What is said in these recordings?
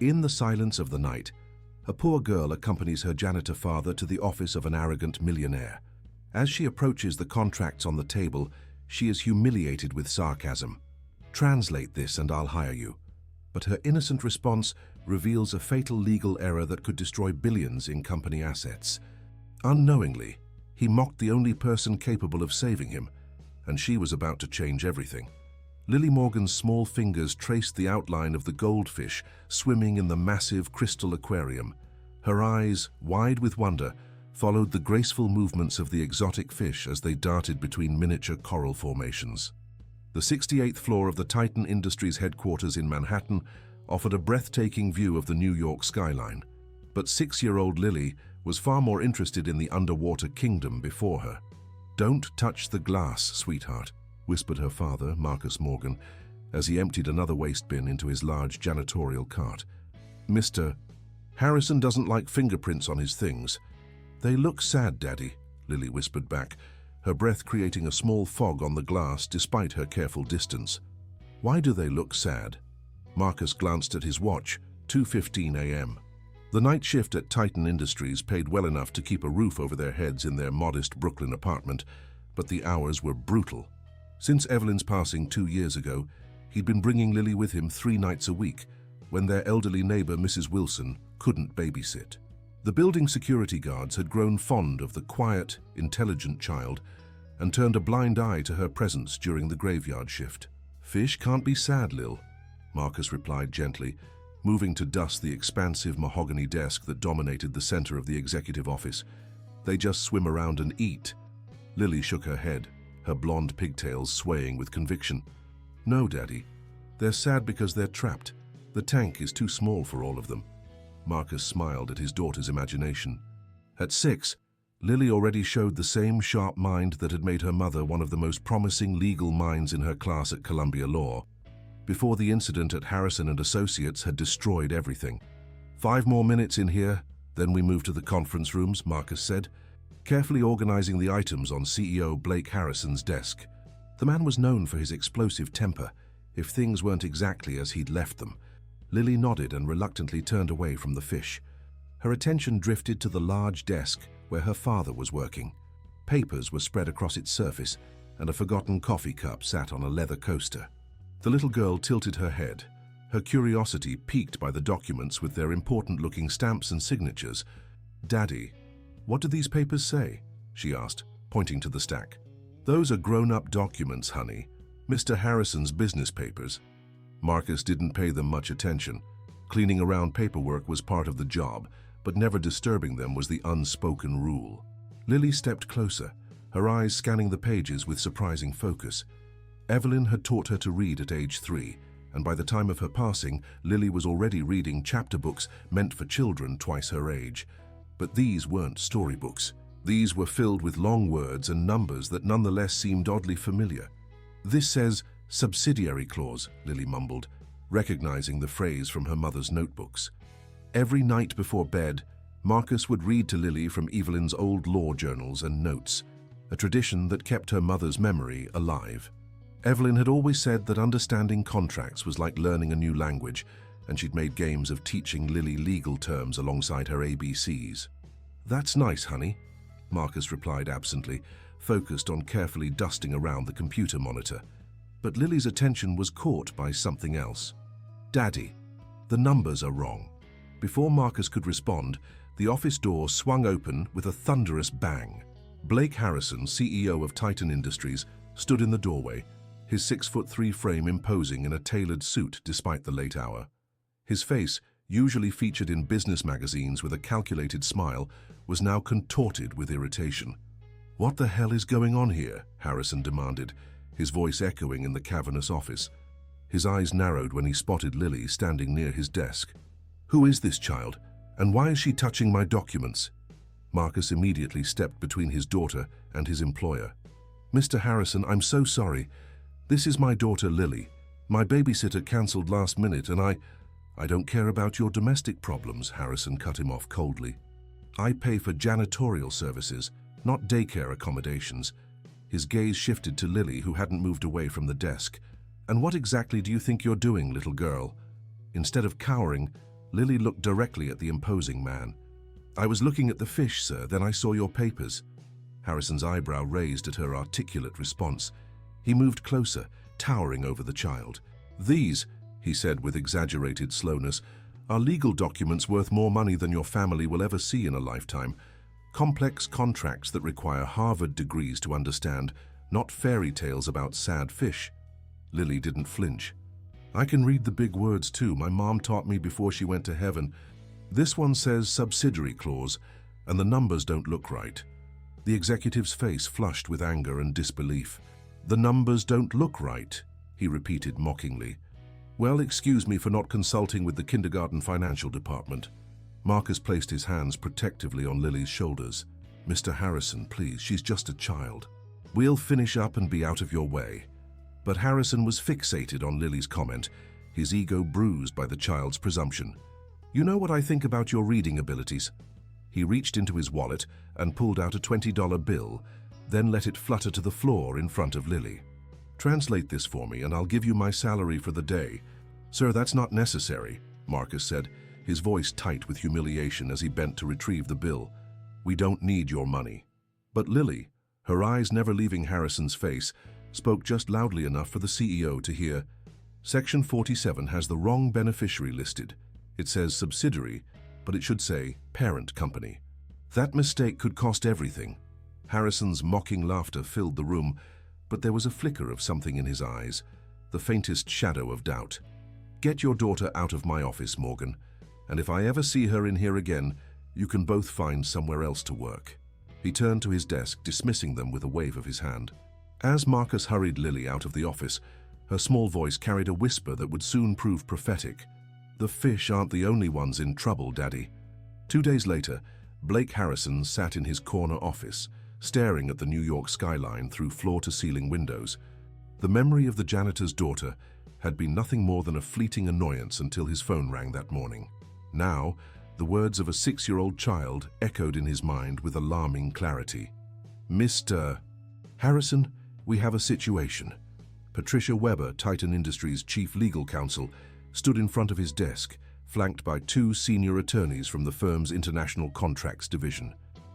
In the silence of the night, a poor girl accompanies her janitor father to the office of an arrogant millionaire. As she approaches the contracts on the table, she is humiliated with sarcasm. "Translate this and I'll hire you." But her innocent response reveals a fatal legal error that could destroy billions in company assets. Unknowingly, he mocked the only person capable of saving him, and she was about to change everything. Lily Morgan's small fingers traced the outline of the goldfish swimming in the massive crystal aquarium. Her eyes, wide with wonder, followed the graceful movements of the exotic fish as they darted between miniature coral formations. The 68th floor of the Titan Industries headquarters in Manhattan offered a breathtaking view of the New York skyline. But 6-year-old Lily was far more interested in the underwater kingdom before her. "Don't touch the glass, sweetheart," whispered her father, Marcus Morgan, as he emptied another waste bin into his large janitorial cart. "Mr. Harrison doesn't like fingerprints on his things." "They look sad, Daddy," Lily whispered back, her breath creating a small fog on the glass despite her careful distance. "Why do they look sad?" Marcus glanced at his watch, 2:15 a.m. The night shift at Titan Industries paid well enough to keep a roof over their heads in their modest Brooklyn apartment, but the hours were brutal. Since Evelyn's passing 2 years ago, he'd been bringing Lily with him 3 nights a week, when their elderly neighbor, Mrs. Wilson, couldn't babysit. The building security guards had grown fond of the quiet, intelligent child and turned a blind eye to her presence during the graveyard shift. "Fish can't be sad, Lil," Marcus replied gently, moving to dust the expansive mahogany desk that dominated the center of the executive office. "They just swim around and eat." Lily shook her head, her blonde pigtails swaying with conviction. "No, Daddy. They're sad because they're trapped. The tank is too small for all of them." Marcus smiled at his daughter's imagination. At 6, Lily already showed the same sharp mind that had made her mother one of the most promising legal minds in her class at Columbia Law, before the incident at Harrison and Associates had destroyed everything. "5 more minutes in here, then we move to the conference rooms," Marcus said, carefully organizing the items on CEO Blake Harrison's desk. The man was known for his explosive temper, if things weren't exactly as he'd left them. Lily nodded and reluctantly turned away from the fish. Her attention drifted to the large desk where her father was working. Papers were spread across its surface, and a forgotten coffee cup sat on a leather coaster. The little girl tilted her head, her curiosity piqued by the documents with their important-looking stamps and signatures. "Daddy, what do these papers say?" she asked, pointing to the stack. "Those are grown-up documents, honey. Mr. Harrison's business papers." Marcus didn't pay them much attention. Cleaning around paperwork was part of the job, but never disturbing them was the unspoken rule. Lily stepped closer, her eyes scanning the pages with surprising focus. Evelyn had taught her to read at age 3, and by the time of her passing, Lily was already reading chapter books meant for children twice her age. But these weren't storybooks. These were filled with long words and numbers that nonetheless seemed oddly familiar. "This says subsidiary clause," Lily mumbled, recognizing the phrase from her mother's notebooks. Every night before bed, Marcus would read to Lily from Evelyn's old law journals and notes, a tradition that kept her mother's memory alive. Evelyn had always said that understanding contracts was like learning a new language, and she'd made games of teaching Lily legal terms alongside her ABCs. "That's nice, honey," Marcus replied absently, focused on carefully dusting around the computer monitor. But Lily's attention was caught by something else. "Daddy, the numbers are wrong." Before Marcus could respond, the office door swung open with a thunderous bang. Blake Harrison, CEO of Titan Industries, stood in the doorway, his 6'3" frame imposing in a tailored suit despite the late hour. His face, usually featured in business magazines with a calculated smile, was now contorted with irritation. "What the hell is going on here?" Harrison demanded, his voice echoing in the cavernous office. His eyes narrowed when he spotted Lily standing near his desk. "Who is this child, and why is she touching my documents?" Marcus immediately stepped between his daughter and his employer. "Mr. Harrison, I'm so sorry. This is my daughter Lily. My babysitter cancelled last minute and I don't care about your domestic problems," Harrison cut him off coldly. "I pay for janitorial services, not daycare accommodations." His gaze shifted to Lily, who hadn't moved away from the desk. "And what exactly do you think you're doing, little girl?" Instead of cowering, Lily looked directly at the imposing man. "I was looking at the fish, sir, then I saw your papers." Harrison's eyebrow raised at her articulate response. He moved closer, towering over the child. "These," he said with exaggerated slowness, "are legal documents worth more money than your family will ever see in a lifetime. Complex contracts that require Harvard degrees to understand, not fairy tales about sad fish." Lily didn't flinch. "I can read the big words too. My mom taught me before she went to heaven. This one says subsidiary clause, and the numbers don't look right." The executive's face flushed with anger and disbelief. "The numbers don't look right," he repeated mockingly. "Well, excuse me for not consulting with the kindergarten financial department." Marcus placed his hands protectively on Lily's shoulders. "Mr. Harrison, please, she's just a child. We'll finish up and be out of your way." But Harrison was fixated on Lily's comment, his ego bruised by the child's presumption. "You know what I think about your reading abilities?" He reached into his wallet and pulled out a $20 bill, then let it flutter to the floor in front of Lily. "Translate this for me and I'll give you my salary for the day." "Sir, that's not necessary," Marcus said, his voice tight with humiliation as he bent to retrieve the bill. "We don't need your money." But Lily, her eyes never leaving Harrison's face, spoke just loudly enough for the CEO to hear. "Section 47 has the wrong beneficiary listed. It says subsidiary, but it should say parent company. That mistake could cost everything." Harrison's mocking laughter filled the room, but there was a flicker of something in his eyes, the faintest shadow of doubt. "Get your daughter out of my office, Morgan, and if I ever see her in here again, you can both find somewhere else to work." He turned to his desk, dismissing them with a wave of his hand. As Marcus hurried Lily out of the office, her small voice carried a whisper that would soon prove prophetic. "The fish aren't the only ones in trouble, Daddy." 2 days later, Blake Harrison sat in his corner office, staring at the New York skyline through floor-to-ceiling windows. The memory of the janitor's daughter had been nothing more than a fleeting annoyance until his phone rang that morning. Now, the words of a 6-year-old child echoed in his mind with alarming clarity. "Mr. Harrison, we have a situation." Patricia Weber, Titan Industries' chief legal counsel, stood in front of his desk, flanked by 2 senior attorneys from the firm's international contracts division.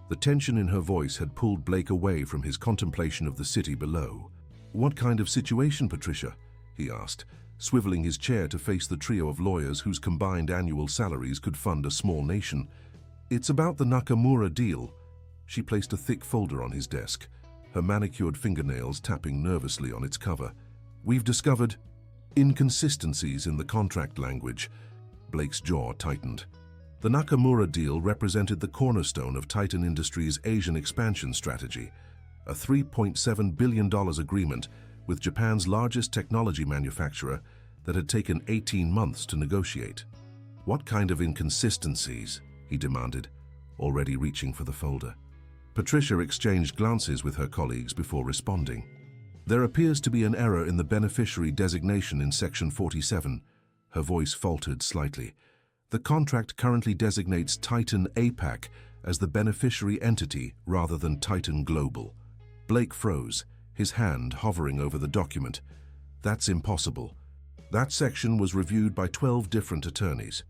The tension in her voice had pulled Blake away from his contemplation of the city below. "What kind of situation, Patricia?" he asked, swiveling his chair to face the trio of lawyers whose combined annual salaries could fund a small nation. "It's about the Nakamura deal." She placed a thick folder on his desk, her manicured fingernails tapping nervously on its cover. "We've discovered inconsistencies in the contract language." Blake's jaw tightened. The Nakamura deal represented the cornerstone of Titan Industries' Asian expansion strategy, a $3.7 billion agreement with Japan's largest technology manufacturer that had taken 18 months to negotiate. "What kind of inconsistencies?" he demanded, already reaching for the folder. Patricia exchanged glances with her colleagues before responding. "There appears to be an error in the beneficiary designation in Section 47. Her voice faltered slightly. "The contract currently designates Titan APAC as the beneficiary entity rather than Titan Global." Blake froze, his hand hovering over the document. "That's impossible." That section was reviewed by 12 different attorneys.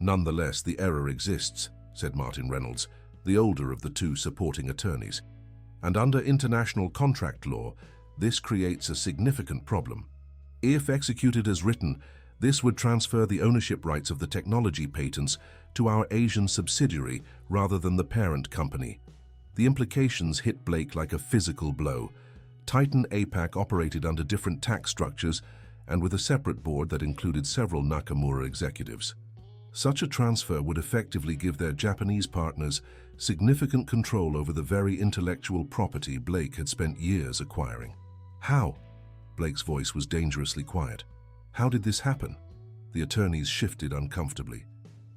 "Nonetheless, the error exists," said Martin Reynolds, the older of the 2 supporting attorneys. "And under international contract law, this creates a significant problem. If executed as written, this would transfer the ownership rights of the technology patents to our Asian subsidiary rather than the parent company." The implications hit Blake like a physical blow. Titan APAC operated under different tax structures and with a separate board that included several Nakamura executives. Such a transfer would effectively give their Japanese partners significant control over the very intellectual property Blake had spent years acquiring. "How?" Blake's voice was dangerously quiet. "How did this happen?" The attorneys shifted uncomfortably.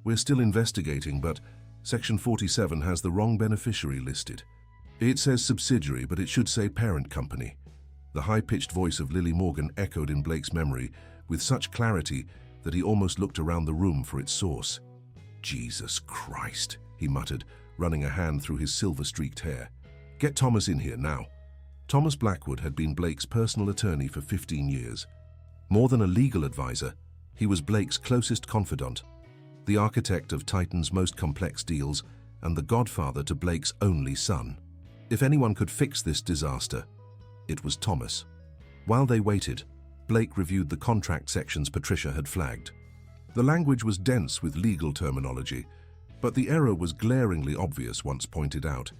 "We're still investigating, but Section 47 has the wrong beneficiary listed. It says subsidiary, but it should say parent company." The high-pitched voice of Lily Morgan echoed in Blake's memory with such clarity that he almost looked around the room for its source. "Jesus Christ," he muttered, running a hand through his silver-streaked hair. "Get Thomas in here now." Thomas Blackwood had been Blake's personal attorney for 15 years. More than a legal advisor, he was Blake's closest confidant. the architect of Titan's most complex deals and the godfather to Blake's only son. If anyone could fix this disaster, it was Thomas. While they waited, Blake reviewed the contract sections Patricia had flagged. The language was dense with legal terminology, but the error was glaringly obvious once pointed out.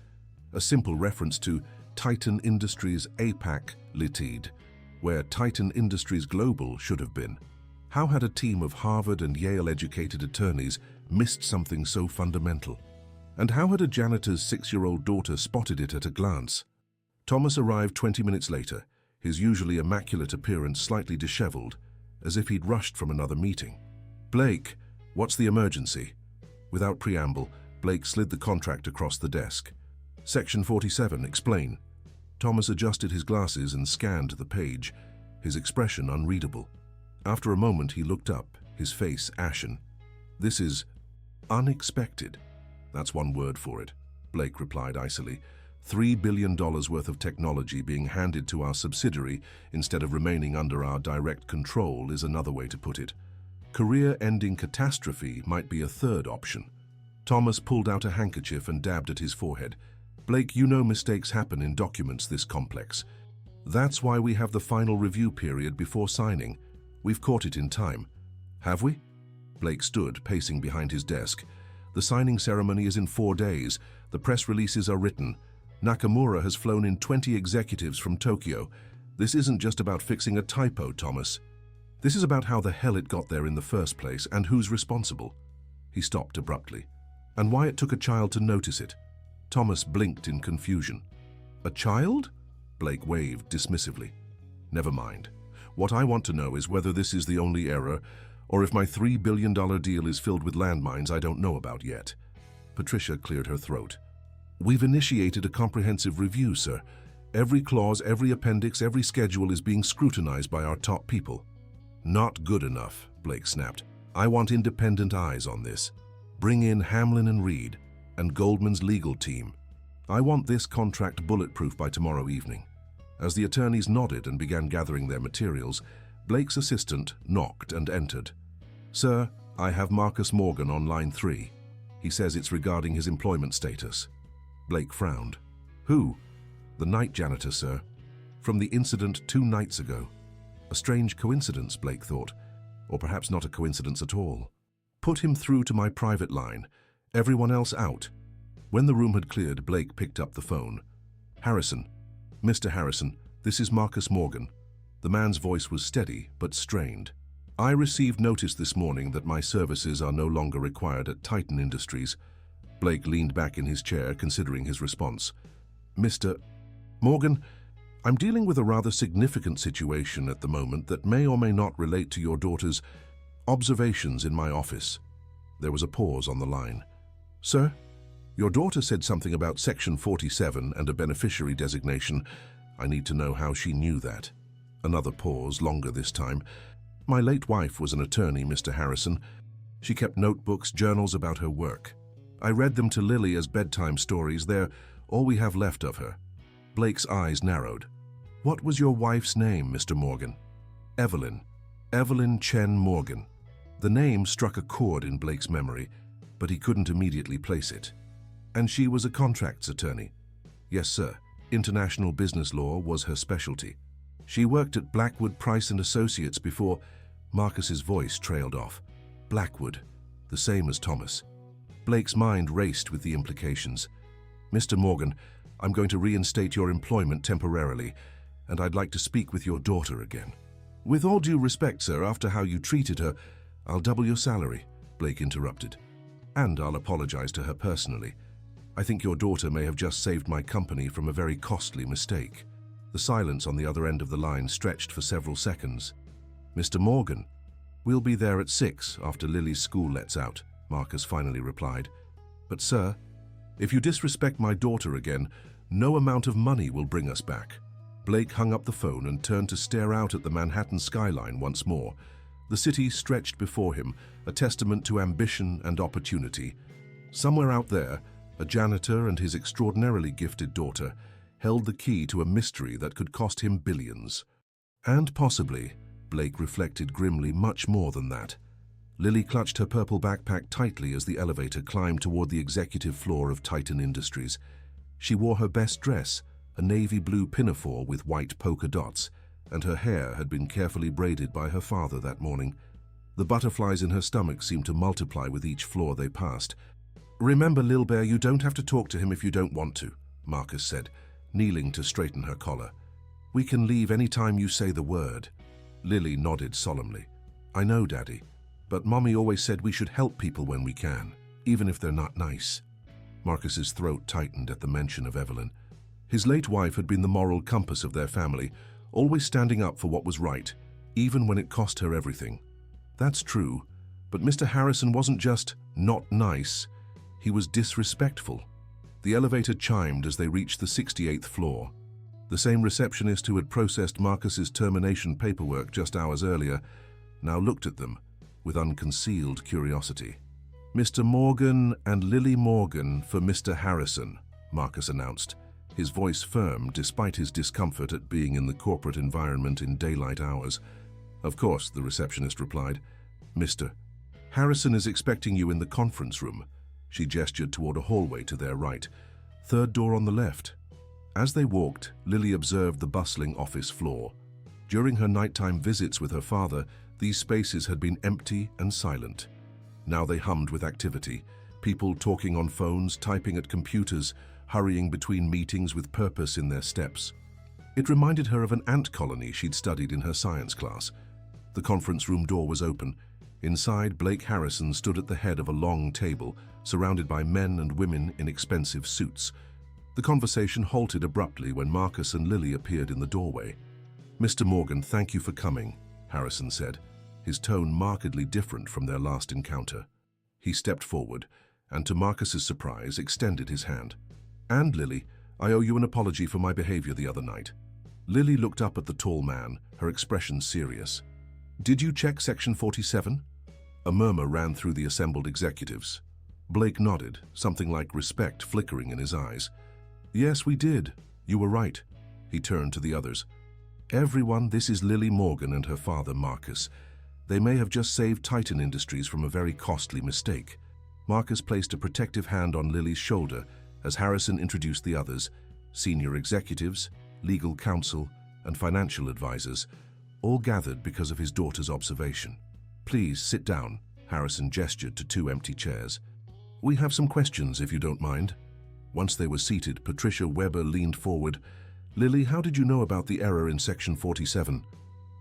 A simple reference to Titan Industries APAC Ltd, where Titan Industries Global should have been. How had a team of Harvard and Yale-educated attorneys missed something so fundamental? And how had a janitor's 6-year-old daughter spotted it at a glance? Thomas arrived 20 minutes later, his usually immaculate appearance slightly disheveled, as if he'd rushed from another meeting. "Blake, what's the emergency?" Without preamble, Blake slid the contract across the desk. "Section 47, explain." Thomas adjusted his glasses and scanned the page, his expression unreadable. After a moment, he looked up, his face ashen. "This is unexpected." "That's one word for it," Blake replied icily. $3 billion worth of technology being handed to our subsidiary instead of remaining under our direct control is another way to put it. Career-ending catastrophe might be a third option. Thomas pulled out a handkerchief and dabbed at his forehead. "Blake, you know mistakes happen in documents this complex. That's why we have the final review period before signing. We've caught it in time." "Have we?" Blake stood, pacing behind his desk. "The signing ceremony is in 4 days. The press releases are written. Nakamura has flown in 20 executives from Tokyo. This isn't just about fixing a typo, Thomas. This is about how the hell it got there in the first place and who's responsible." He stopped abruptly. "And why it took a child to notice it." Thomas blinked in confusion. "A child?" Blake waved dismissively. "Never mind. What I want to know is whether this is the only error, or if my $3 billion deal is filled with landmines I don't know about yet." Patricia cleared her throat. "We've initiated a comprehensive review, sir. Every clause, every appendix, every schedule is being scrutinized by our top people." "Not good enough," Blake snapped. "I want independent eyes on this. Bring in Hamlin and Reed and Goldman's legal team. I want this contract bulletproof by tomorrow evening." As the attorneys nodded and began gathering their materials, Blake's assistant knocked and entered. "Sir, I have Marcus Morgan on line 3. He says it's regarding his employment status." Blake frowned. "Who?" "The night janitor, sir. From the incident 2 nights ago." A strange coincidence, Blake thought. Or perhaps not a coincidence at all. "Put him through to my private line. Everyone else out." When the room had cleared, Blake picked up the phone. "Harrison. Mr. Harrison, this is Marcus Morgan." The man's voice was steady but strained. "I received notice this morning that my services are no longer required at Titan Industries." Blake leaned back in his chair, considering his response. "Mr. Morgan, I'm dealing with a rather significant situation at the moment that may or may not relate to your daughter's observations in my office." There was a pause on the line. "Sir? Your daughter said something about Section 47 and a beneficiary designation. I need to know how she knew that." Another pause, longer this time. "My late wife was an attorney, Mr. Harrison. She kept notebooks, journals about her work. I read them to Lily as bedtime stories. They're all we have left of her." Blake's eyes narrowed. "What was your wife's name, Mr. Morgan?" "Evelyn. Evelyn Chen Morgan." The name struck a chord in Blake's memory, but he couldn't immediately place it. "And she was a contracts attorney?" "Yes, sir. International business law was her specialty. She worked at Blackwood Price and Associates before—" Marcus's voice trailed off. "Blackwood, the same as Thomas." Blake's mind raced with the implications. "Mr. Morgan, I'm going to reinstate your employment temporarily, and I'd like to speak with your daughter again." "With all due respect, sir, after how you treated her, I'll double your salary," Blake interrupted. "And I'll apologize to her personally. I think your daughter may have just saved my company from a very costly mistake." The silence on the other end of the line stretched for several seconds. "Mr. Morgan, we'll be there at 6 after Lily's school lets out," Marcus finally replied. "But sir, if you disrespect my daughter again, no amount of money will bring us back." Blake hung up the phone and turned to stare out at the Manhattan skyline once more. The city stretched before him, a testament to ambition and opportunity. Somewhere out there, a janitor and his extraordinarily gifted daughter held the key to a mystery that could cost him billions. And possibly, Blake reflected grimly, much more than that. Lily clutched her purple backpack tightly as the elevator climbed toward the executive floor of Titan Industries. She wore her best dress, a navy blue pinafore with white polka dots, and her hair had been carefully braided by her father that morning. The butterflies in her stomach seemed to multiply with each floor they passed. "Remember, Lil Bear, you don't have to talk to him if you don't want to," Marcus said, kneeling to straighten her collar. "We can leave any time you say the word." Lily nodded solemnly. "I know, Daddy, but Mommy always said we should help people when we can, even if they're not nice." Marcus's throat tightened at the mention of Evelyn. His late wife had been the moral compass of their family, always standing up for what was right, even when it cost her everything. That's true, but Mr. Harrison wasn't just not nice, he was disrespectful. The elevator chimed as they reached the 68th floor. The same receptionist who had processed Marcus's termination paperwork just hours earlier now looked at them with unconcealed curiosity. "Mr. Morgan and Lily Morgan for Mr. Harrison," Marcus announced, his voice firm despite his discomfort at being in the corporate environment in daylight hours. "Of course," the receptionist replied. "Mr. Harrison is expecting you in the conference room." She gestured toward a hallway to their right, third door on the left. As they walked, Lily observed the bustling office floor. During her nighttime visits with her father, these spaces had been empty and silent. Now they hummed with activity, people talking on phones, typing at computers, hurrying between meetings with purpose in their steps. It reminded her of an ant colony she'd studied in her science class. The conference room door was open. Inside, Blake Harrison stood at the head of a long table, surrounded by men and women in expensive suits. The conversation halted abruptly when Marcus and Lily appeared in the doorway. "Mr. Morgan, thank you for coming," Harrison said, his tone markedly different from their last encounter. He stepped forward, and to Marcus's surprise, extended his hand. "And Lily, I owe you an apology for my behavior the other night." Lily looked up at the tall man, her expression serious. "Did you check Section 47? A murmur ran through the assembled executives. Blake nodded, something like respect flickering in his eyes. "Yes, we did. You were right." He turned to the others. "Everyone, this is Lily Morgan and her father, Marcus. They may have just saved Titan Industries from a very costly mistake." Marcus placed a protective hand on Lily's shoulder as Harrison introduced the others, senior executives, legal counsel, and financial advisors, all gathered because of his daughter's observation. "Please sit down," Harrison gestured to two empty chairs. "We have some questions, if you don't mind." Once they were seated, Patricia Weber leaned forward. "Lily, how did you know about the error in Section 47?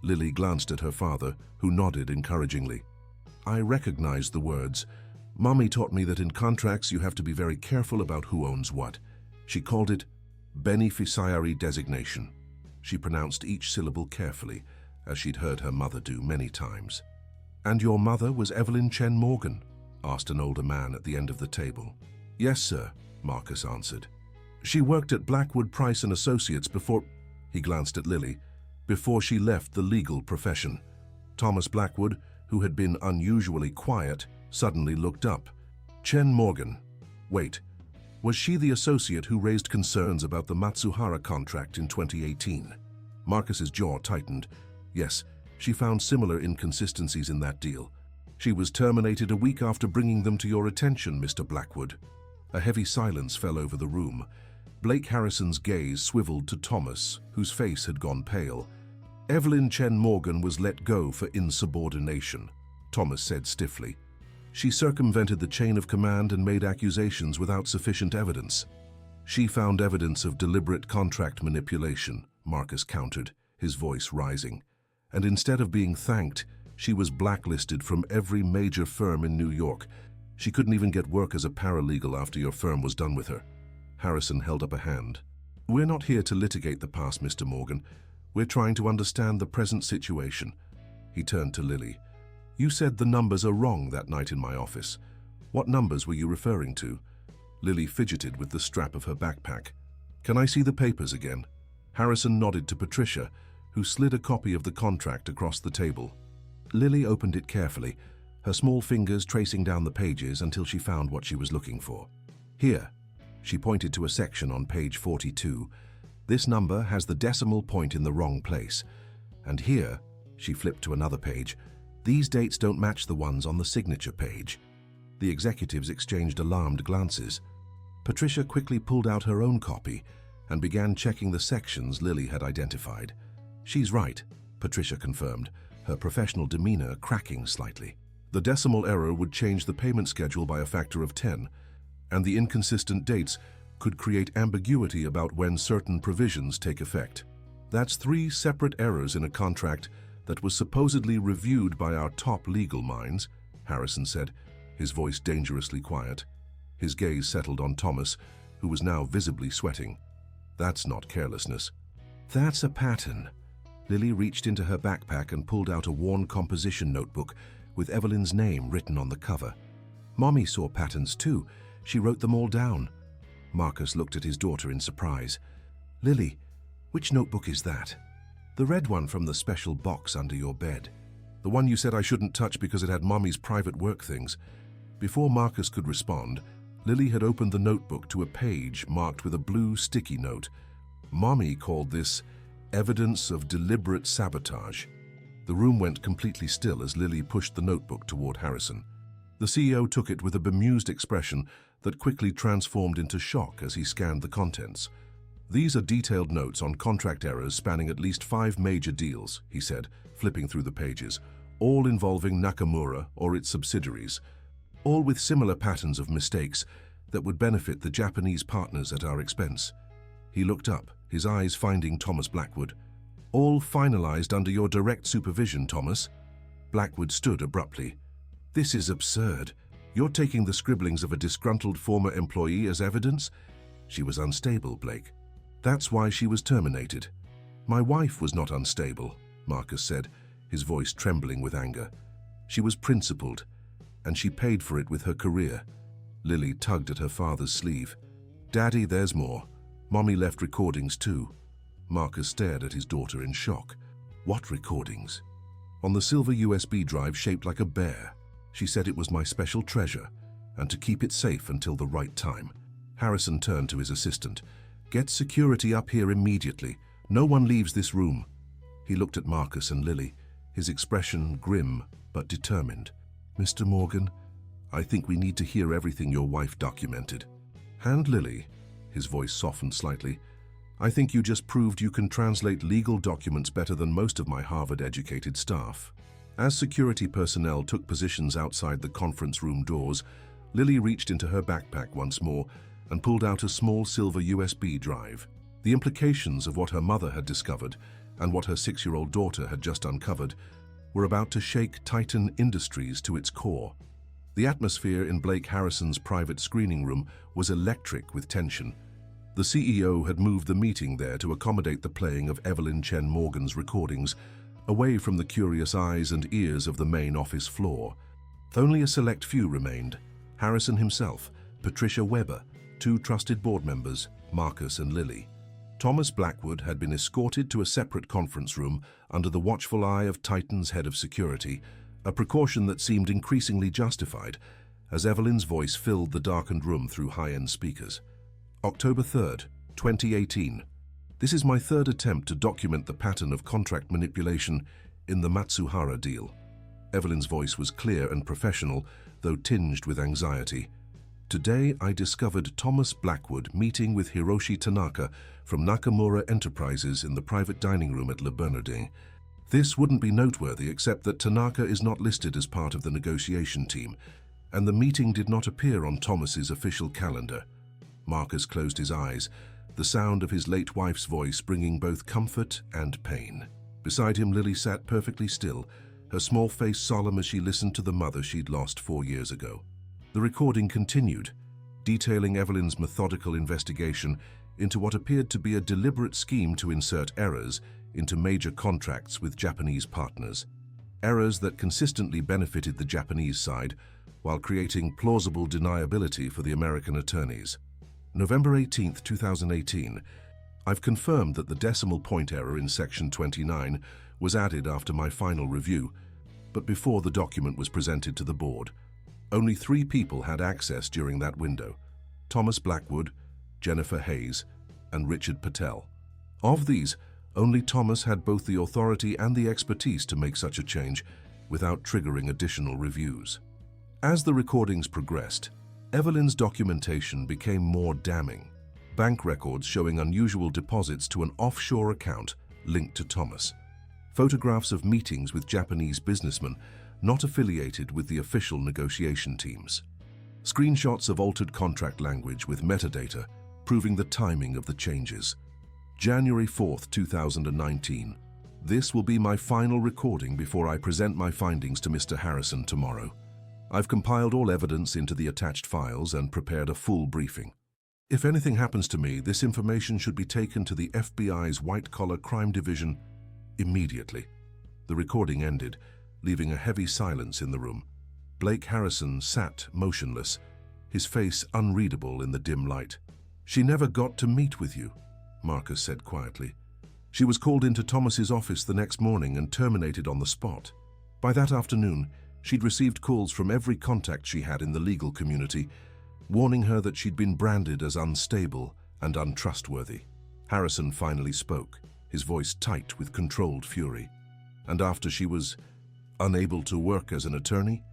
Lily glanced at her father, who nodded encouragingly. "I recognized the words. Mommy taught me that in contracts you have to be very careful about who owns what. She called it beneficiary designation." She pronounced each syllable carefully, as she'd heard her mother do many times. "And your mother was Evelyn Chen Morgan?" asked an older man at the end of the table. "Yes, sir," Marcus answered. "She worked at Blackwood Price & Associates before—" he glanced at Lily, "before she left the legal profession." Thomas Blackwood, who had been unusually quiet, suddenly looked up. "Chen Morgan. Wait, was she the associate who raised concerns about the Matsuhara contract in 2018? Marcus's jaw tightened. "Yes, she found similar inconsistencies in that deal. She was terminated a week after bringing them to your attention, Mr. Blackwood." A heavy silence fell over the room. Blake Harrison's gaze swiveled to Thomas, whose face had gone pale. "Evelyn Chen Morgan was let go for insubordination," Thomas said stiffly. "She circumvented the chain of command and made accusations without sufficient evidence." "She found evidence of deliberate contract manipulation," Marcus countered, his voice rising. "And instead of being thanked, she was blacklisted from every major firm in New York. She couldn't even get work as a paralegal after your firm was done with her." Harrison held up a hand. "We're not here to litigate the past, Mr. Morgan. We're trying to understand the present situation." He turned to Lily. "You said the numbers are wrong that night in my office. What numbers were you referring to?" Lily fidgeted with the strap of her backpack. "Can I see the papers again?" Harrison nodded to Patricia, who slid a copy of the contract across the table. Lily opened it carefully, her small fingers tracing down the pages until she found what she was looking for. "Here," she pointed to a section on page 42. "This number has the decimal point in the wrong place. And here," she flipped to another page, These dates don't match the ones on the signature page. The executives exchanged alarmed glances. Patricia quickly pulled out her own copy and began checking the sections Lily had identified. "She's right," Patricia confirmed, her professional demeanor cracking slightly. The decimal error would change the payment schedule by a factor of 10, and the inconsistent dates could create ambiguity about when certain provisions take effect. That's 3 separate errors in a contract that was supposedly reviewed by our top legal minds, Harrison said, his voice dangerously quiet. His gaze settled on Thomas, who was now visibly sweating. "That's not carelessness. That's a pattern." Lily reached into her backpack and pulled out a worn composition notebook with Evelyn's name written on the cover. "Mommy saw patterns too. She wrote them all down." Marcus looked at his daughter in surprise. "Lily, which notebook is that?" "The red one from the special box under your bed. The one you said I shouldn't touch because it had Mommy's private work things." Before Marcus could respond, Lily had opened the notebook to a page marked with a blue sticky note. Mommy called this evidence of deliberate sabotage. The room went completely still as Lily pushed the notebook toward Harrison. The CEO took it with a bemused expression that quickly transformed into shock as he scanned the contents. "These are detailed notes on contract errors spanning at least 5 major deals," he said, flipping through the pages, "all involving Nakamura or its subsidiaries, all with similar patterns of mistakes that would benefit the Japanese partners at our expense." He looked up, his eyes finding Thomas Blackwood. "All finalized under your direct supervision, Thomas." Blackwood stood abruptly. "This is absurd. You're taking the scribblings of a disgruntled former employee as evidence?" "She was unstable, Blake. That's why she was terminated." "My wife was not unstable," Marcus said, his voice trembling with anger. "She was principled, and she paid for it with her career." Lily tugged at her father's sleeve. "Daddy, there's more. Mommy left recordings too." Marcus stared at his daughter in shock. "What recordings?" "On the silver USB drive shaped like a bear. She said it was my special treasure, and to keep it safe until the right time." Harrison turned to his assistant. "Get security up here immediately. No one leaves this room." He looked at Marcus and Lily, his expression grim but determined. "Mr. Morgan, I think we need to hear everything your wife documented." "And Lily," his voice softened slightly, "I think you just proved you can translate legal documents better than most of my Harvard-educated staff." As security personnel took positions outside the conference room doors, Lily reached into her backpack once more and pulled out a small silver USB drive. The implications of what her mother had discovered and what her 6-year-old daughter had just uncovered were about to shake Titan Industries to its core. The atmosphere in Blake Harrison's private screening room was electric with tension. The CEO had moved the meeting there to accommodate the playing of Evelyn Chen Morgan's recordings, away from the curious eyes and ears of the main office floor. Only a select few remained: Harrison himself, Patricia Weber, 2 trusted board members, Marcus and Lily. Thomas Blackwood had been escorted to a separate conference room under the watchful eye of Titan's head of security, a precaution that seemed increasingly justified as Evelyn's voice filled the darkened room through high-end speakers. October 3rd, 2018. This is my 3rd attempt to document the pattern of contract manipulation in the Matsuhara deal. Evelyn's voice was clear and professional, though tinged with anxiety. Today, I discovered Thomas Blackwood meeting with Hiroshi Tanaka from Nakamura Enterprises in the private dining room at Le Bernardin. This wouldn't be noteworthy except that Tanaka is not listed as part of the negotiation team, and the meeting did not appear on Thomas's official calendar. Marcus closed his eyes, the sound of his late wife's voice bringing both comfort and pain. Beside him, Lily sat perfectly still, her small face solemn as she listened to the mother she'd lost 4 years ago. The recording continued, detailing Evelyn's methodical investigation into what appeared to be a deliberate scheme to insert errors into major contracts with Japanese partners. Errors that consistently benefited the Japanese side while creating plausible deniability for the American attorneys. November 18, 2018. I've confirmed that the decimal point error in Section 29 was added after my final review, but before the document was presented to the board. Only 3 people had access during that window: Thomas Blackwood, Jennifer Hayes, and Richard Patel. Of these, only Thomas had both the authority and the expertise to make such a change, without triggering additional reviews. As the recordings progressed, Evelyn's documentation became more damning. Bank records showing unusual deposits to an offshore account linked to Thomas. Photographs of meetings with Japanese businessmen not affiliated with the official negotiation teams. Screenshots of altered contract language with metadata proving the timing of the changes. January 4th, 2019. This will be my final recording before I present my findings to Mr. Harrison tomorrow. I've compiled all evidence into the attached files and prepared a full briefing. If anything happens to me, this information should be taken to the FBI's white-collar crime division immediately. The recording ended, leaving a heavy silence in the room. Blake Harrison sat motionless, his face unreadable in the dim light. "She never got to meet with you," Marcus said quietly. "She was called into Thomas's office the next morning and terminated on the spot. By that afternoon, she'd received calls from every contact she had in the legal community, warning her that she'd been branded as unstable and untrustworthy." Harrison finally spoke, his voice tight with controlled fury. "And after she was unable to work as an attorney?"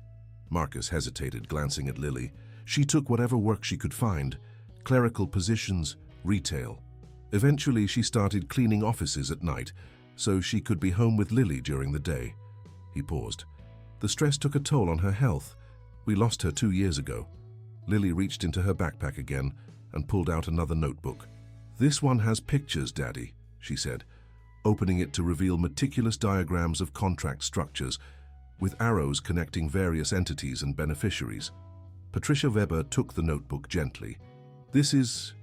Marcus hesitated, glancing at Lily. "She took whatever work she could find, clerical positions, retail. Eventually, she started cleaning offices at night, so she could be home with Lily during the day." He paused. "The stress took a toll on her health. We lost her 2 years ago." Lily reached into her backpack again and pulled out another notebook. "This one has pictures, Daddy," she said, opening it to reveal meticulous diagrams of contract structures, with arrows connecting various entities and beneficiaries. Patricia Weber took the notebook gently. "This is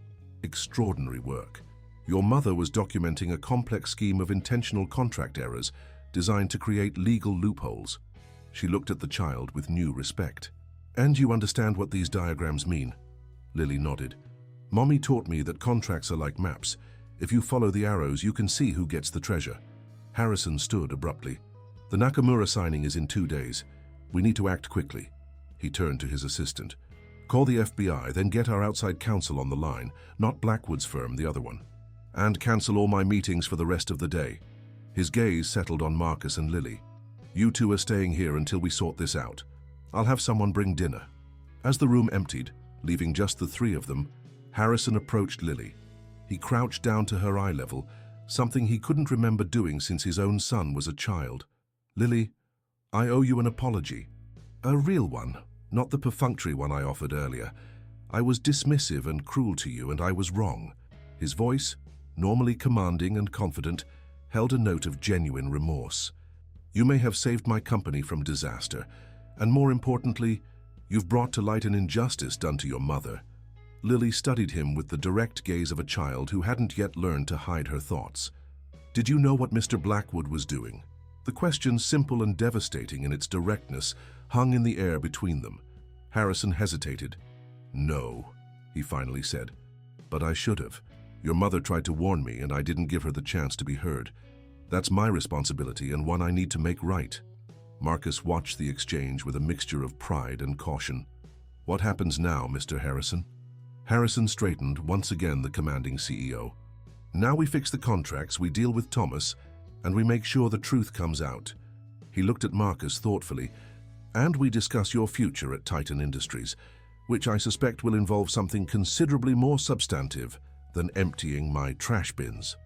extraordinary work. Your mother was documenting a complex scheme of intentional contract errors designed to create legal loopholes." She looked at the child with new respect. "And you understand what these diagrams mean?" Lily nodded. "Mommy taught me that contracts are like maps. If you follow the arrows, you can see who gets the treasure." Harrison stood abruptly. "The Nakamura signing is in 2 days. We need to act quickly." He turned to his assistant. "Call the FBI, then get our outside counsel on the line, not Blackwood's firm, the other one. And cancel all my meetings for the rest of the day." His gaze settled on Marcus and Lily. "You two are staying here until we sort this out. I'll have someone bring dinner." As the room emptied, leaving just the three of them, Harrison approached Lily. He crouched down to her eye level, something he couldn't remember doing since his own son was a child. "Lily, I owe you an apology. A real one, not the perfunctory one I offered earlier. I was dismissive and cruel to you, and I was wrong." His voice, normally commanding and confident, held a note of genuine remorse. "You may have saved my company from disaster, and more importantly, you've brought to light an injustice done to your mother." Lily studied him with the direct gaze of a child who hadn't yet learned to hide her thoughts. "Did you know what Mr. Blackwood was doing?" The question, simple and devastating in its directness, hung in the air between them. Harrison hesitated. "No," he finally said. "But I should have. Your mother tried to warn me, and I didn't give her the chance to be heard. That's my responsibility and one I need to make right." Marcus watched the exchange with a mixture of pride and caution. "What happens now, Mr. Harrison?" Harrison straightened, once again the commanding CEO. "Now we fix the contracts, we deal with Thomas, and we make sure the truth comes out." He looked at Marcus thoughtfully. "And we discuss your future at Titan Industries, which I suspect will involve something considerably more substantive than emptying my trash bins."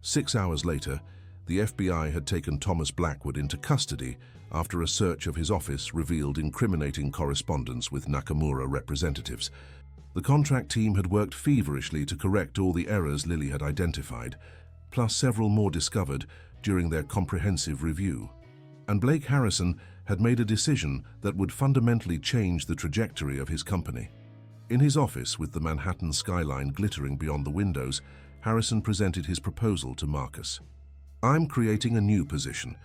6 hours later, the FBI had taken Thomas Blackwood into custody after a search of his office revealed incriminating correspondence with Nakamura representatives. The contract team had worked feverishly to correct all the errors Lily had identified, plus several more discovered during their comprehensive review. And Blake Harrison had made a decision that would fundamentally change the trajectory of his company. In his office, with the Manhattan skyline glittering beyond the windows, Harrison presented his proposal to Marcus. "I'm creating a new position,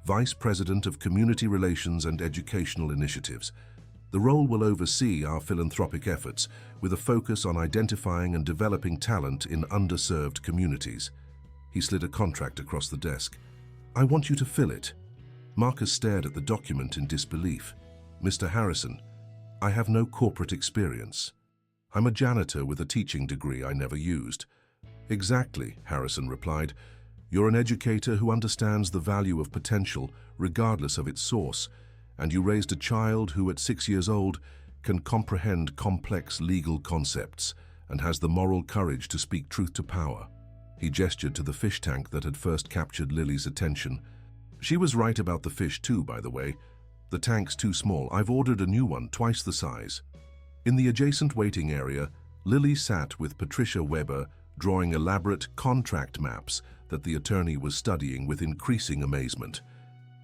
Vice President of Community Relations and Educational Initiatives. The role will oversee our philanthropic efforts, with a focus on identifying and developing talent in underserved communities." He slid a contract across the desk. "I want you to fill it." Marcus stared at the document in disbelief. "Mr. Harrison, I have no corporate experience. I'm a janitor with a teaching degree I never used." "Exactly," Harrison replied. You're an educator who understands the value of potential, regardless of its source, and you raised a child who, at 6 years old, can comprehend complex legal concepts and has the moral courage to speak truth to power. He gestured to the fish tank that had first captured Lily's attention. She was right about the fish too, by the way. The tank's too small. I've ordered a new one, twice the size. In the adjacent waiting area, Lily sat with Patricia Weber, drawing elaborate contract maps that the attorney was studying with increasing amazement.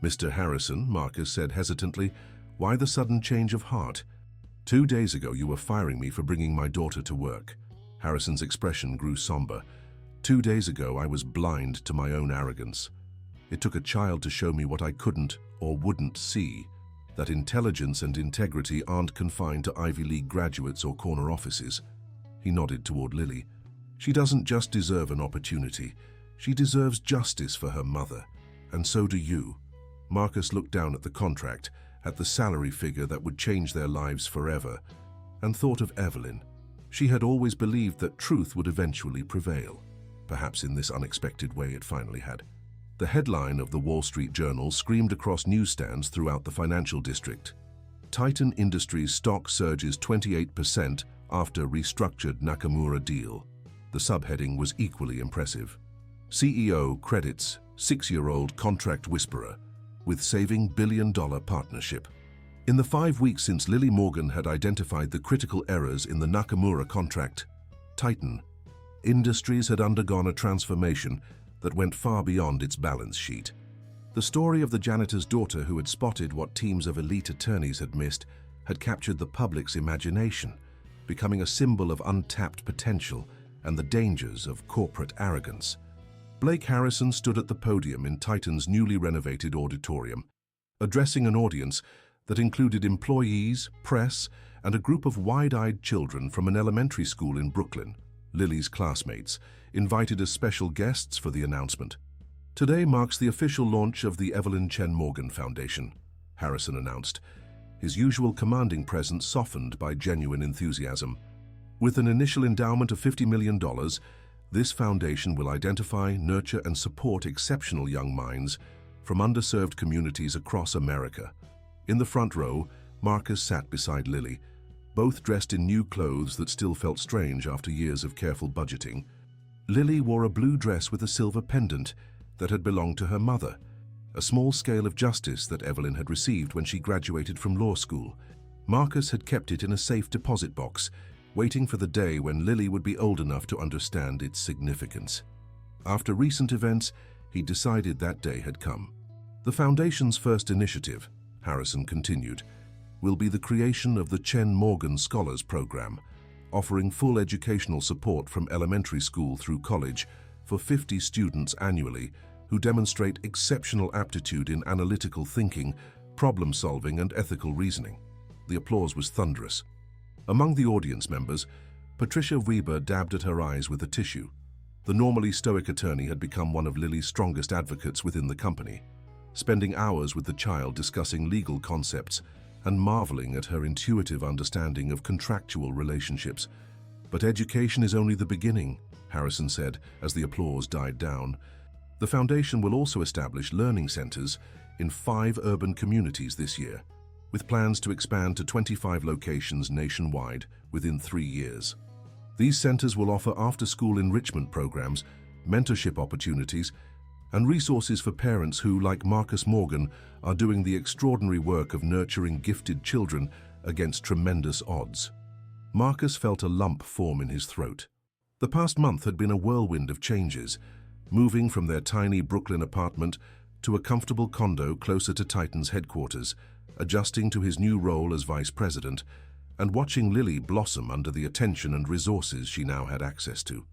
"Mr. Harrison," Marcus said hesitantly, "why the sudden change of heart? 2 days ago you were firing me for bringing my daughter to work." Harrison's expression grew somber. "2 days ago I was blind to my own arrogance. It took a child to show me what I couldn't or wouldn't see, that intelligence and integrity aren't confined to Ivy League graduates or corner offices." He nodded toward Lily. "She doesn't just deserve an opportunity. She deserves justice for her mother, and so do you." Marcus looked down at the contract, at the salary figure that would change their lives forever, and thought of Evelyn. She had always believed that truth would eventually prevail. Perhaps in this unexpected way it finally had. The headline of the Wall Street Journal screamed across newsstands throughout the financial district. Titan Industries stock surges 28% after restructured Nakamura deal. The subheading was equally impressive. CEO credits 6-year-old contract whisperer with saving billion-dollar partnership. In the 5 weeks since Lily Morgan had identified the critical errors in the Nakamura contract, Titan Industries had undergone a transformation that went far beyond its balance sheet. The story of the janitor's daughter who had spotted what teams of elite attorneys had missed had captured the public's imagination, becoming a symbol of untapped potential and the dangers of corporate arrogance. Blake Harrison stood at the podium in Titan's newly renovated auditorium, addressing an audience that included employees, press, and a group of wide-eyed children from an elementary school in Brooklyn. Lily's classmates, invited as special guests for the announcement. "Today marks the official launch of the Evelyn Chen Morgan Foundation," Harrison announced, his usual commanding presence softened by genuine enthusiasm. "With an initial endowment of $50 million, this foundation will identify, nurture, and support exceptional young minds from underserved communities across America." In the front row, Marcus sat beside Lily, both dressed in new clothes that still felt strange after years of careful budgeting. Lily wore a blue dress with a silver pendant that had belonged to her mother, a small scale of justice that Evelyn had received when she graduated from law school. Marcus had kept it in a safe deposit box, waiting for the day when Lily would be old enough to understand its significance. After recent events, he decided that day had come. "The Foundation's first initiative," Harrison continued, "will be the creation of the Chen Morgan Scholars Program, offering full educational support from elementary school through college for 50 students annually who demonstrate exceptional aptitude in analytical thinking, problem-solving, and ethical reasoning." The applause was thunderous. Among the audience members, Patricia Weber dabbed at her eyes with a tissue. The normally stoic attorney had become one of Lily's strongest advocates within the company, spending hours with the child discussing legal concepts and marveling at her intuitive understanding of contractual relationships. "But education is only the beginning," Harrison said as the applause died down. "The foundation will also establish learning centers in 5 urban communities this year, with plans to expand to 25 locations nationwide within 3 years. These centers will offer after-school enrichment programs, mentorship opportunities, and resources for parents who, like Marcus Morgan, are doing the extraordinary work of nurturing gifted children against tremendous odds." Marcus felt a lump form in his throat. The past month had been a whirlwind of changes, moving from their tiny Brooklyn apartment to a comfortable condo closer to Titan's headquarters, adjusting to his new role as vice president, and watching Lily blossom under the attention and resources she now had access to.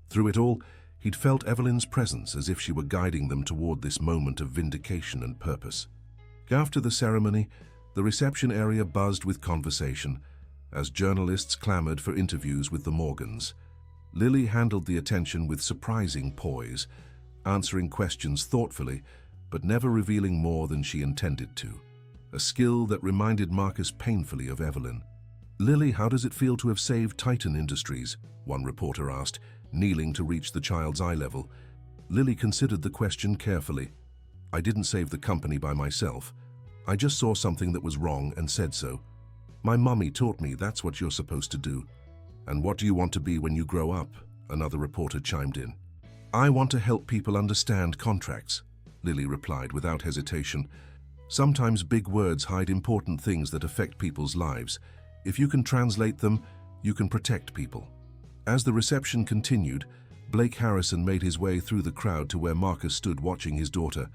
Through it all, he'd felt Evelyn's presence as if she were guiding them toward this moment of vindication and purpose. After the ceremony, the reception area buzzed with conversation as journalists clamored for interviews with the Morgans. Lily handled the attention with surprising poise, answering questions thoughtfully, but never revealing more than she intended to, a skill that reminded Marcus painfully of Evelyn. "Lily, how does it feel to have saved Titan Industries?" one reporter asked, kneeling to reach the child's eye level. Lily considered the question carefully. I didn't save the company by myself. I just saw something that was wrong and said so. My mummy taught me that's what you're supposed to do. And what do you want to be when you grow up? Another reporter chimed in. I want to help people understand contracts, Lily replied without hesitation. Sometimes big words hide important things that affect people's lives. If you can translate them, you can protect people. As the reception continued, Blake Harrison made his way through the crowd to where Marcus stood watching his daughter.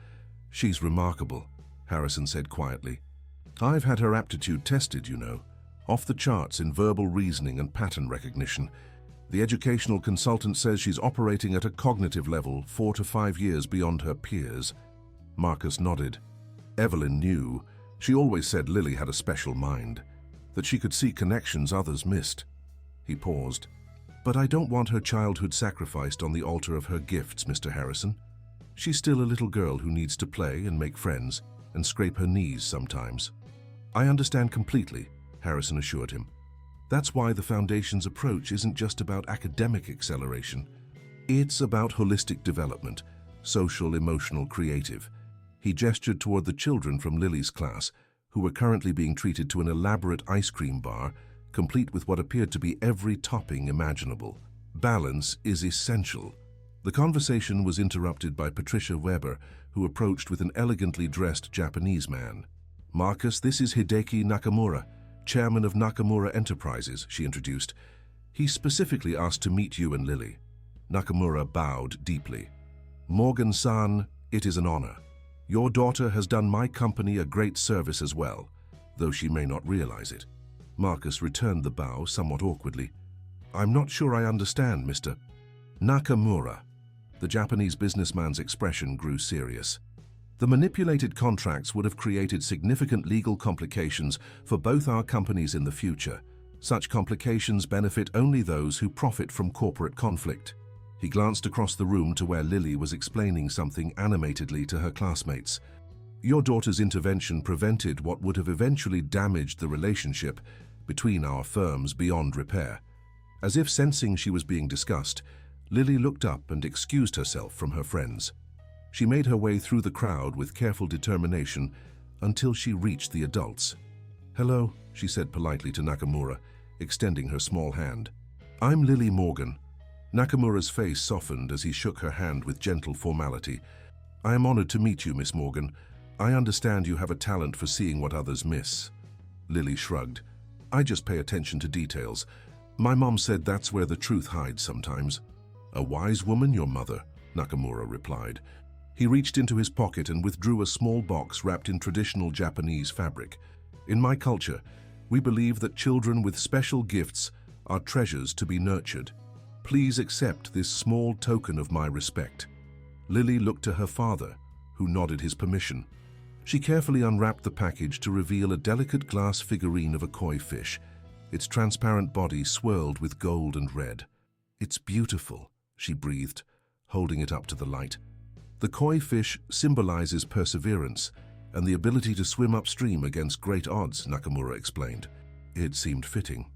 She's remarkable, Harrison said quietly. I've had her aptitude tested, you know. Off the charts in verbal reasoning and pattern recognition. The educational consultant says she's operating at a cognitive level 4 to 5 years beyond her peers. Marcus nodded. Evelyn knew. She always said Lily had a special mind, that she could see connections others missed. He paused. But I don't want her childhood sacrificed on the altar of her gifts, Mr. Harrison. She's still a little girl who needs to play and make friends and scrape her knees sometimes. I understand completely, Harrison assured him. That's why the Foundation's approach isn't just about academic acceleration. It's about holistic development, social, emotional, creative. He gestured toward the children from Lily's class, who were currently being treated to an elaborate ice cream bar, complete with what appeared to be every topping imaginable. Balance is essential. The conversation was interrupted by Patricia Weber, who approached with an elegantly dressed Japanese man. Marcus, this is Hideki Nakamura, chairman of Nakamura Enterprises, she introduced. He specifically asked to meet you and Lily. Nakamura bowed deeply. Morgan-san, it is an honor. Your daughter has done my company a great service as well, though she may not realize it. Marcus returned the bow somewhat awkwardly. I'm not sure I understand, Mr. Nakamura. The Japanese businessman's expression grew serious. The manipulated contracts would have created significant legal complications for both our companies in the future. Such complications benefit only those who profit from corporate conflict. He glanced across the room to where Lily was explaining something animatedly to her classmates. Your daughter's intervention prevented what would have eventually damaged the relationship between our firms beyond repair. As if sensing she was being discussed, Lily looked up and excused herself from her friends. She made her way through the crowd with careful determination until she reached the adults. Hello, she said politely to Nakamura, extending her small hand. I'm Lily Morgan. Nakamura's face softened as he shook her hand with gentle formality. I am honored to meet you, Miss Morgan. I understand you have a talent for seeing what others miss. Lily shrugged. I just pay attention to details. My mom said that's where the truth hides sometimes. A wise woman, your mother, Nakamura replied. He reached into his pocket and withdrew a small box wrapped in traditional Japanese fabric. In my culture, we believe that children with special gifts are treasures to be nurtured. Please accept this small token of my respect. Lily looked to her father, who nodded his permission. She carefully unwrapped the package to reveal a delicate glass figurine of a koi fish, its transparent body swirled with gold and red. It's beautiful, she breathed, holding it up to the light. The koi fish symbolizes perseverance and the ability to swim upstream against great odds, Nakamura explained. It seemed fitting.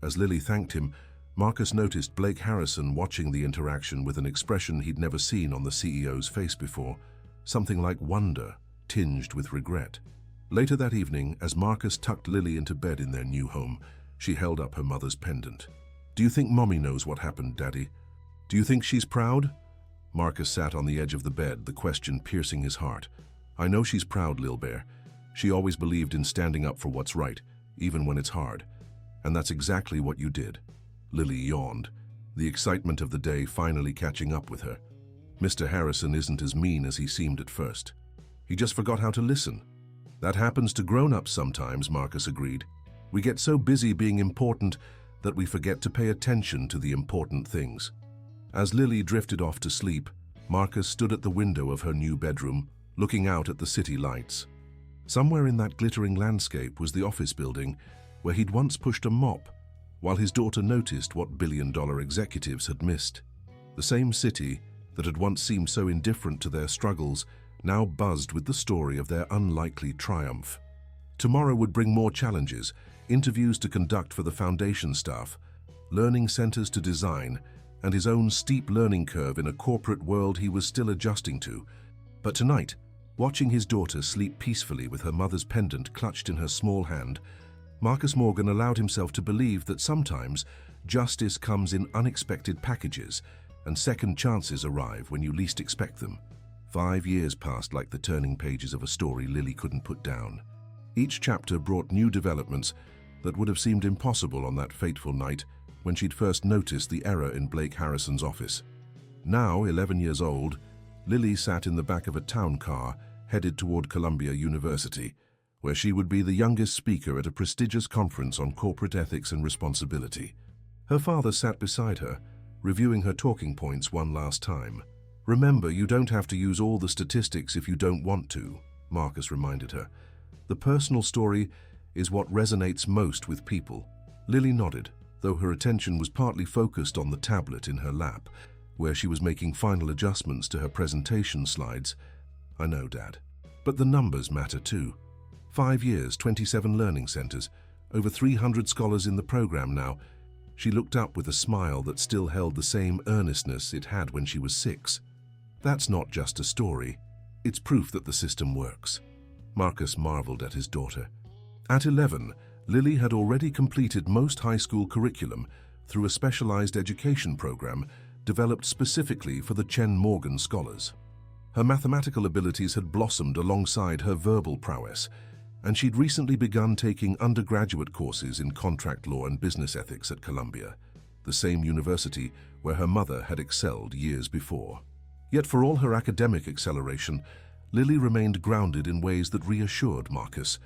As Lily thanked him, Marcus noticed Blake Harrison watching the interaction with an expression he'd never seen on the CEO's face before, something like wonder, tinged with regret. Later that evening, as Marcus tucked Lily into bed in their new home, she held up her mother's pendant. Do you think Mommy knows what happened, Daddy? Do you think she's proud? Marcus sat on the edge of the bed, the question piercing his heart. I know she's proud, Lil Bear. She always believed in standing up for what's right, even when it's hard. And that's exactly what you did. Lily yawned, the excitement of the day finally catching up with her. Mr. Harrison isn't as mean as he seemed at first. He just forgot how to listen. That happens to grown-ups sometimes, Marcus agreed. We get so busy being important that we forget to pay attention to the important things. As Lily drifted off to sleep, Marcus stood at the window of her new bedroom, looking out at the city lights. Somewhere in that glittering landscape was the office building where he'd once pushed a mop, while his daughter noticed what billion-dollar executives had missed. The same city that had once seemed so indifferent to their struggles now buzzed with the story of their unlikely triumph. Tomorrow would bring more challenges, interviews to conduct for the foundation staff, learning centers to design, and his own steep learning curve in a corporate world he was still adjusting to. But tonight, watching his daughter sleep peacefully with her mother's pendant clutched in her small hand, Marcus Morgan allowed himself to believe that sometimes justice comes in unexpected packages and second chances arrive when you least expect them. 5 years passed like the turning pages of a story Lily couldn't put down. Each chapter brought new developments that would have seemed impossible on that fateful night when she'd first noticed the error in Blake Harrison's office. Now, 11 years old, Lily sat in the back of a town car headed toward Columbia University, where she would be the youngest speaker at a prestigious conference on corporate ethics and responsibility. Her father sat beside her, reviewing her talking points one last time. "Remember, you don't have to use all the statistics if you don't want to," Marcus reminded her. "The personal story is what resonates most with people." Lily nodded, though her attention was partly focused on the tablet in her lap, where she was making final adjustments to her presentation slides. "I know, Dad. But the numbers matter too. 5 years, 27 learning centers, over 300 scholars in the program now." She looked up with a smile that still held the same earnestness it had when she was 6. "That's not just a story. It's proof that the system works." Marcus marveled at his daughter. At 11, Lily had already completed most high school curriculum through a specialized education program developed specifically for the Chen Morgan scholars. Her mathematical abilities had blossomed alongside her verbal prowess, and she'd recently begun taking undergraduate courses in contract law and business ethics at Columbia, the same university where her mother had excelled years before. Yet for all her academic acceleration, Lily remained grounded in ways that reassured Marcus.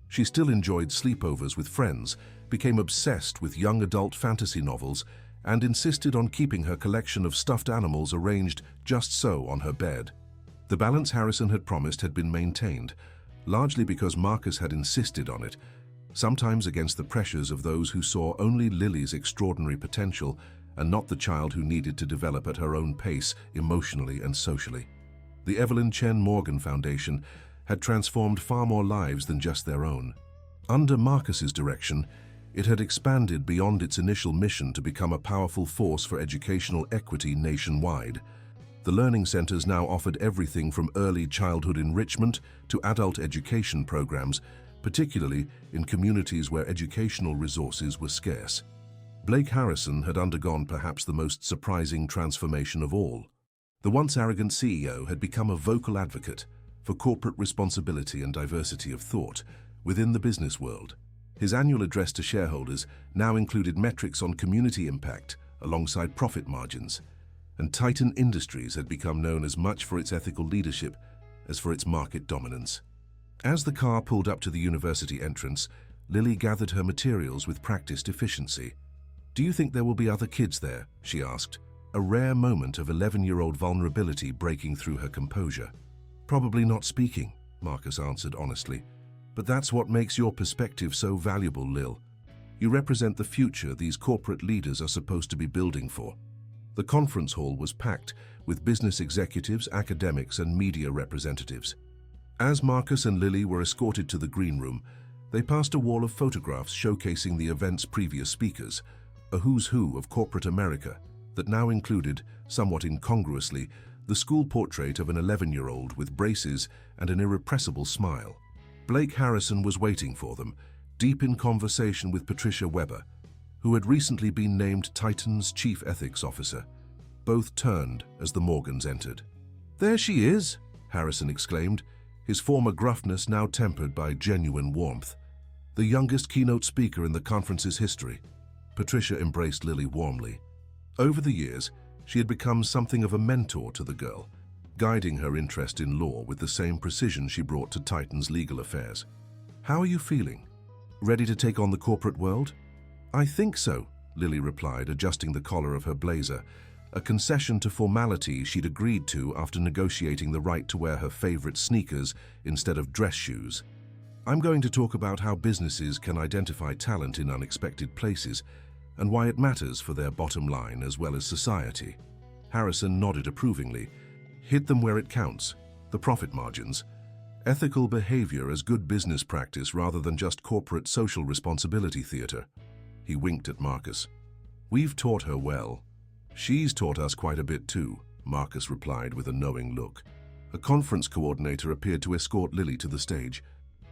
She still enjoyed sleepovers with friends, became obsessed with young adult fantasy novels, and insisted on keeping her collection of stuffed animals arranged just so on her bed. The balance Harrison had promised had been maintained, largely because Marcus had insisted on it, sometimes against the pressures of those who saw only Lily's extraordinary potential and not the child who needed to develop at her own pace emotionally and socially. The Evelyn Chen Morgan Foundation had transformed far more lives than just their own. Under Marcus's direction, it had expanded beyond its initial mission to become a powerful force for educational equity nationwide. The learning centers now offered everything from early childhood enrichment to adult education programs, particularly in communities where educational resources were scarce. Blake Harrison had undergone perhaps the most surprising transformation of all. The once arrogant CEO had become a vocal advocate for corporate responsibility and diversity of thought within the business world. His annual address to shareholders now included metrics on community impact alongside profit margins, and Titan Industries had become known as much for its ethical leadership as for its market dominance. As the car pulled up to the university entrance, Lily gathered her materials with practiced efficiency. "Do you think there will be other kids there?" she asked, a rare moment of 11-year-old vulnerability breaking through her composure. "Probably not speaking," Marcus answered honestly. "But that's what makes your perspective so valuable, Lil. You represent the future these corporate leaders are supposed to be building for." The conference hall was packed with business executives, academics, and media representatives. As Marcus and Lily were escorted to the green room, they passed a wall of photographs showcasing the event's previous speakers, a who's who of corporate America that now included, somewhat incongruously, the school portrait of an 11-year-old with braces and an irrepressible smile. Blake Harrison was waiting for them, deep in conversation with Patricia Weber, who had recently been named Titan's chief ethics officer. Both turned as the Morgans entered. "There she is," Harrison exclaimed, his former gruffness now tempered by genuine warmth. "The youngest keynote speaker in the conference's history." Patricia embraced Lily warmly. Over the years, she had become something of a mentor to the girl, guiding her interest in law with the same precision she brought to Titan's legal affairs. "How are you feeling? Ready to take on the corporate world?" "I think so," Lily replied, adjusting the collar of her blazer, a concession to formality she'd agreed to after negotiating the right to wear her favorite sneakers instead of dress shoes. "I'm going to talk about how businesses can identify talent in unexpected places and why it matters for their bottom line as well as society." Harrison nodded approvingly. "Hit them where it counts, the profit margins. Ethical behavior as good business practice rather than just corporate social responsibility theater." He winked at Marcus. "We've taught her well. She's taught us quite a bit too, Marcus replied with a knowing look. A conference coordinator appeared to escort Lily to the stage.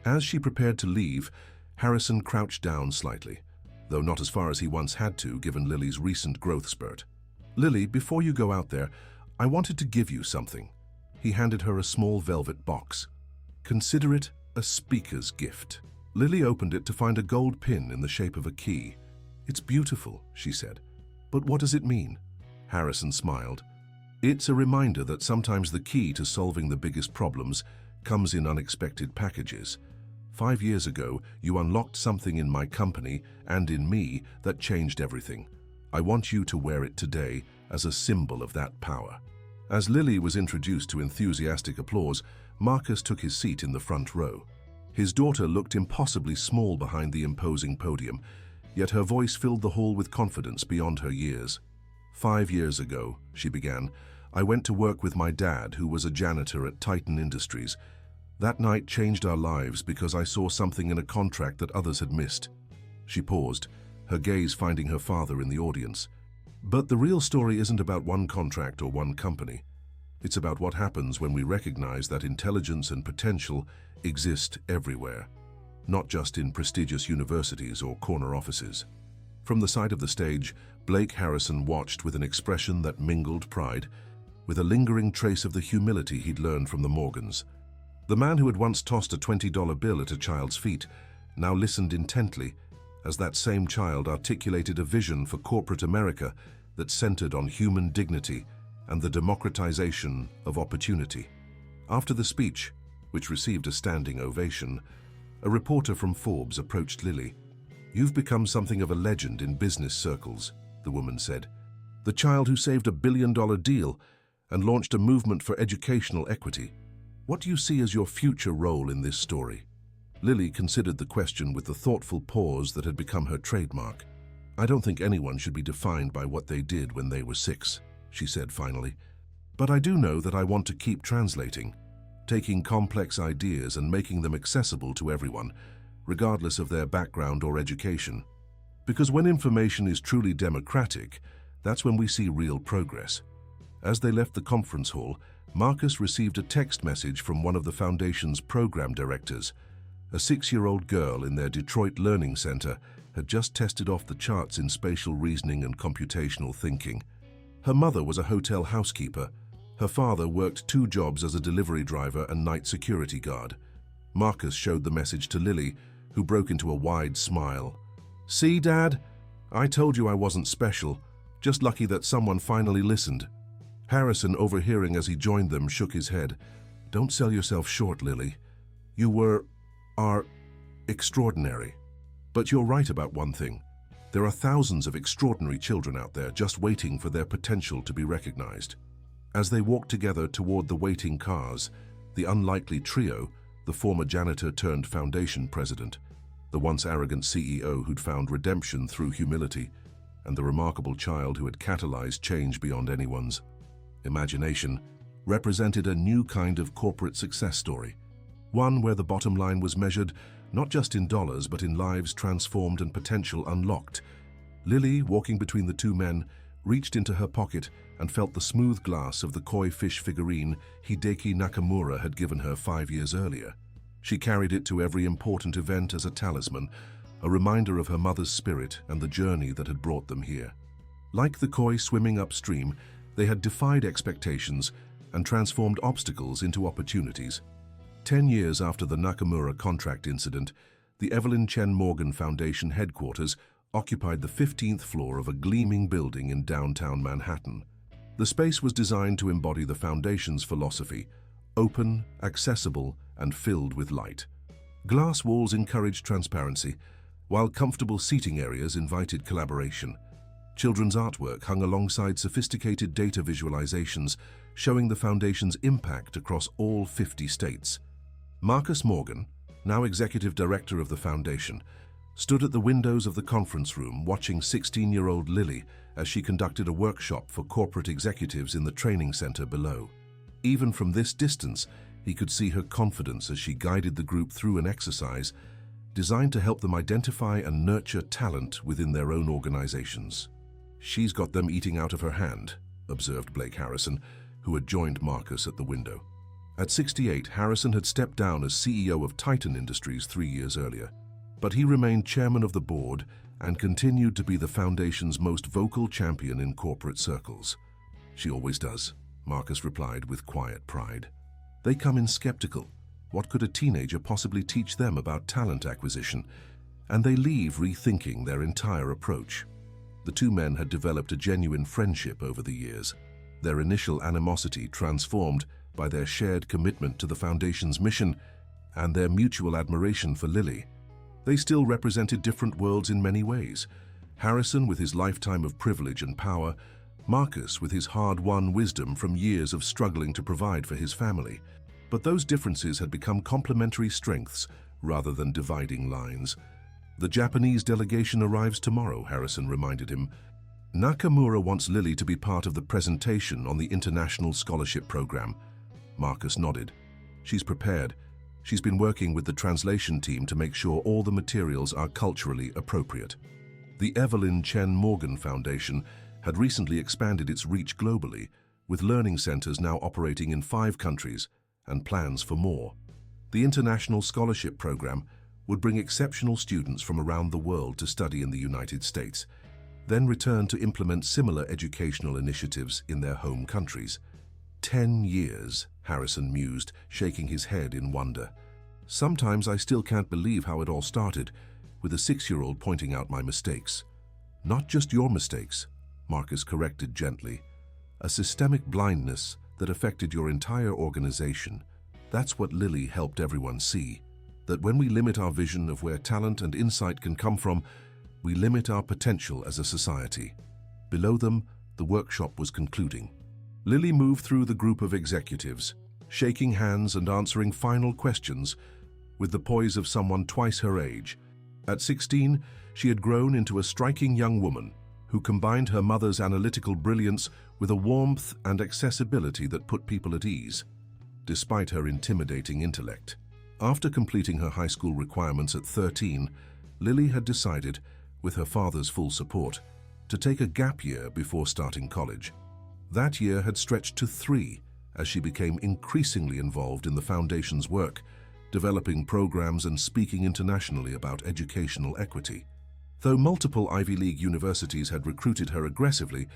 As she prepared to leave, Harrison crouched down slightly, though not as far as he once had to given Lily's recent growth spurt. "Lily, before you go out there, I wanted to give you something." He handed her a small velvet box. "Consider it a speaker's gift." Lily opened it to find a gold pin in the shape of a key. "It's beautiful," she said. "But what does it mean?" Harrison smiled. "It's a reminder that sometimes the key to solving the biggest problems comes in unexpected packages. 5 years ago, you unlocked something in my company and in me that changed everything. I want you to wear it today as a symbol of that power." As Lily was introduced to enthusiastic applause, Marcus took his seat in the front row. His daughter looked impossibly small behind the imposing podium, yet her voice filled the hall with confidence beyond her years. "5 years ago," she began, "I went to work with my dad, who was a janitor at Titan Industries. That night changed our lives because I saw something in a contract that others had missed." She paused, her gaze finding her father in the audience. "But the real story isn't about one contract or one company. It's about what happens when we recognize that intelligence and potential exist everywhere, not just in prestigious universities or corner offices." From the side of the stage, Blake Harrison watched with an expression that mingled pride with a lingering trace of the humility he'd learned from the Morgans. The man who had once tossed a $20 bill at a child's feet now listened intently as that same child articulated a vision for corporate America that centered on human dignity and the democratization of opportunity. After the speech, which received a standing ovation, a reporter from Forbes approached Lily. "You've become something of a legend in business circles," the woman said. "The child who saved $1 billion deal and launched a movement for educational equity. What do you see as your future role in this story?" Lily considered the question with the thoughtful pause that had become her trademark. "I don't think anyone should be defined by what they did when they were 6, she said finally. "But I do know that I want to keep translating, taking complex ideas and making them accessible to everyone, regardless of their background or education. Because when information is truly democratic, that's when we see real progress." As they left the conference hall, Marcus received a text message from one of the Foundation's program directors. A 6-year-old girl in their Detroit Learning Center had just tested off the charts in spatial reasoning and computational thinking. Her mother was a hotel housekeeper. Her father worked 2 jobs as a delivery driver and night security guard. Marcus showed the message to Lily, who broke into a wide smile. "See, Dad? I told you I wasn't special. Just lucky that someone finally listened." Harrison, overhearing as he joined them, shook his head. "Don't sell yourself short, Lily. You are extraordinary. But you're right about one thing. There are thousands of extraordinary children out there just waiting for their potential to be recognized." As they walked together toward the waiting cars, the unlikely trio, the former janitor turned Foundation president, the once arrogant CEO who'd found redemption through humility, and the remarkable child who had catalyzed change beyond anyone's imagination, represented a new kind of corporate success story. One where the bottom line was measured not just in dollars but in lives transformed and potential unlocked. Lily, walking between the 2 men, reached into her pocket and felt the smooth glass of the koi fish figurine Hideki Nakamura had given her 5 years earlier. She carried it to every important event as a talisman, a reminder of her mother's spirit and the journey that had brought them here. Like the koi swimming upstream, they had defied expectations and transformed obstacles into opportunities. 10 years after the Nakamura contract incident, the Evelyn Chen Morgan Foundation headquarters occupied the 15th floor of a gleaming building in downtown Manhattan. The space was designed to embody the Foundation's philosophy: open, accessible, and filled with light. Glass walls encouraged transparency, while comfortable seating areas invited collaboration. Children's artwork hung alongside sophisticated data visualizations, showing the Foundation's impact across all 50 states. Marcus Morgan, now executive director of the Foundation, stood at the windows of the conference room watching 16-year-old Lily as she conducted a workshop for corporate executives in the training center below. Even from this distance, he could see her confidence as she guided the group through an exercise designed to help them identify and nurture talent within their own organizations. "She's got them eating out of her hand," observed Blake Harrison, who had joined Marcus at the window. At 68, Harrison had stepped down as CEO of Titan Industries 3 years earlier, but he remained chairman of the board and continued to be the foundation's most vocal champion in corporate circles. "She always does," Marcus replied with quiet pride. "They come in skeptical. What could a teenager possibly teach them about talent acquisition? And they leave rethinking their entire approach." The two men had developed a genuine friendship over the years, their initial animosity transformed by their shared commitment to the Foundation's mission and their mutual admiration for Lily. They still represented different worlds in many ways. Harrison with his lifetime of privilege and power, Marcus with his hard-won wisdom from years of struggling to provide for his family. But those differences had become complementary strengths rather than dividing lines. "The Japanese delegation arrives tomorrow," Harrison reminded him. "Nakamura wants Lily to be part of the presentation on the International Scholarship Program." Marcus nodded. "She's prepared. She's been working with the translation team to make sure all the materials are culturally appropriate." The Evelyn Chen Morgan Foundation had recently expanded its reach globally, with learning centers now operating in 5 countries and plans for more. The International Scholarship Program would bring exceptional students from around the world to study in the United States, then return to implement similar educational initiatives in their home countries. 10 years, Harrison mused, shaking his head in wonder. "Sometimes I still can't believe how it all started, with a 6-year-old pointing out my mistakes." "Not just your mistakes," Marcus corrected gently. "A systemic blindness that affected your entire organization. That's what Lily helped everyone see, that when we limit our vision of where talent and insight can come from, we limit our potential as a society." Below them, the workshop was concluding. Lily moved through the group of executives, shaking hands and answering final questions with the poise of someone twice her age. At 16, she had grown into a striking young woman who combined her mother's analytical brilliance with a warmth and accessibility that put people at ease, despite her intimidating intellect. After completing her high school requirements at 13, Lily had decided, with her father's full support, to take a gap year before starting college. That year had stretched to 3 as she became increasingly involved in the Foundation's work, developing programs and speaking internationally about educational equity. Though multiple Ivy League universities had recruited her aggressively,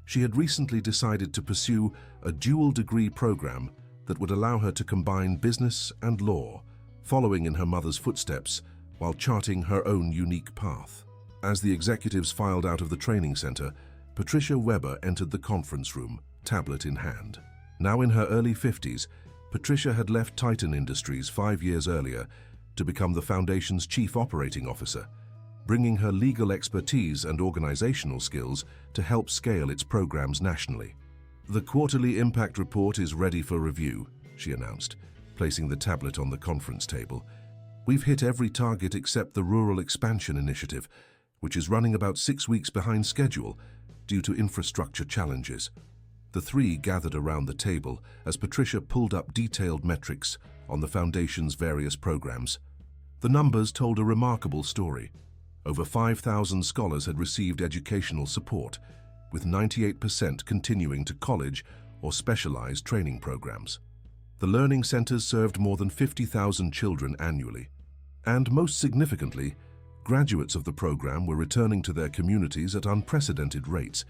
she had recently decided to pursue a dual-degree program that would allow her to combine business and law, following in her mother's footsteps while charting her own unique path. As the executives filed out of the training center, Patricia Weber entered the conference room, tablet in hand. Now in her early 50s, Patricia had left Titan Industries 5 years earlier to become the Foundation's chief operating officer, bringing her legal expertise and organizational skills to help scale its programs nationally. "The quarterly impact report is ready for review," she announced, placing the tablet on the conference table. "We've hit every target except the Rural Expansion Initiative, which is running about 6 weeks behind schedule due to infrastructure challenges." The 3 gathered around the table as Patricia pulled up detailed metrics on the Foundation's various programs. The numbers told a remarkable story. Over 5,000 scholars had received educational support, with 98% continuing to college or specialized training programs. The learning centers served more than 50,000 children annually. And most significantly, graduates of the program were returning to their communities at unprecedented rates,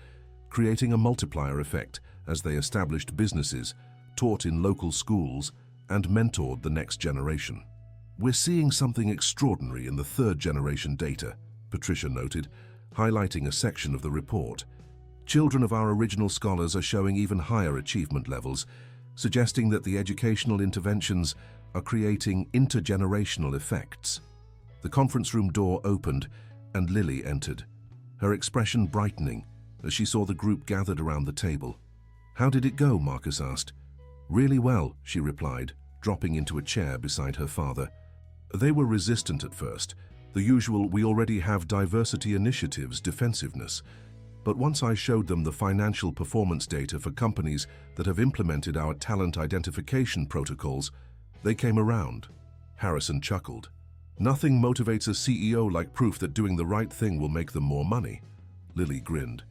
creating a multiplier effect as they established businesses, taught in local schools, and mentored the next generation. "We're seeing something extraordinary in the 3rd-generation data," Patricia noted, highlighting a section of the report. "Children of our original scholars are showing even higher achievement levels, suggesting that the educational interventions are creating intergenerational effects." The conference room door opened and Lily entered, her expression brightening as she saw the group gathered around the table. "How did it go?" Marcus asked. "Really well," she replied, dropping into a chair beside her father. They were resistant at first, the usual "we already have diversity initiatives" defensiveness. But once I showed them the financial performance data for companies that have implemented our talent identification protocols, they came around. Harrison chuckled. "Nothing motivates a CEO like proof that doing the right thing will make them more money." Lily grinned.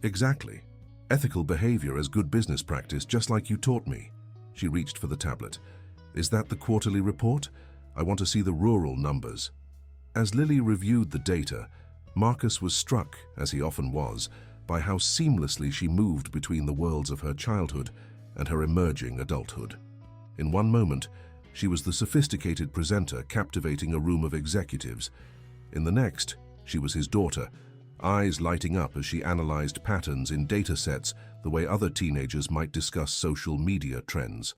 Exactly. Ethical behavior as good business practice, just like you taught me. She reached for the tablet. Is that the quarterly report? I want to see the rural numbers. As Lily reviewed the data, Marcus was struck, as he often was, by how seamlessly she moved between the worlds of her childhood and her emerging adulthood. In one moment, she was the sophisticated presenter captivating a room of executives. In the next, she was his daughter, eyes lighting up as she analyzed patterns in data sets the way other teenagers might discuss social media trends.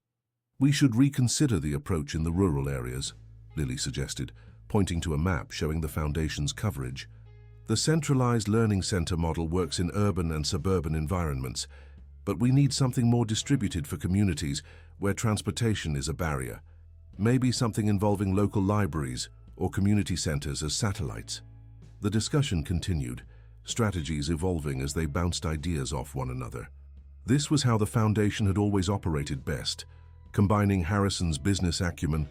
We should reconsider the approach in the rural areas, Lily suggested, pointing to a map showing the Foundation's coverage. The centralized learning center model works in urban and suburban environments, but we need something more distributed for communities where transportation is a barrier. Maybe something involving local libraries or community centers as satellites. The discussion continued, strategies evolving as they bounced ideas off one another. This was how the Foundation had always operated best, combining Harrison's business acumen,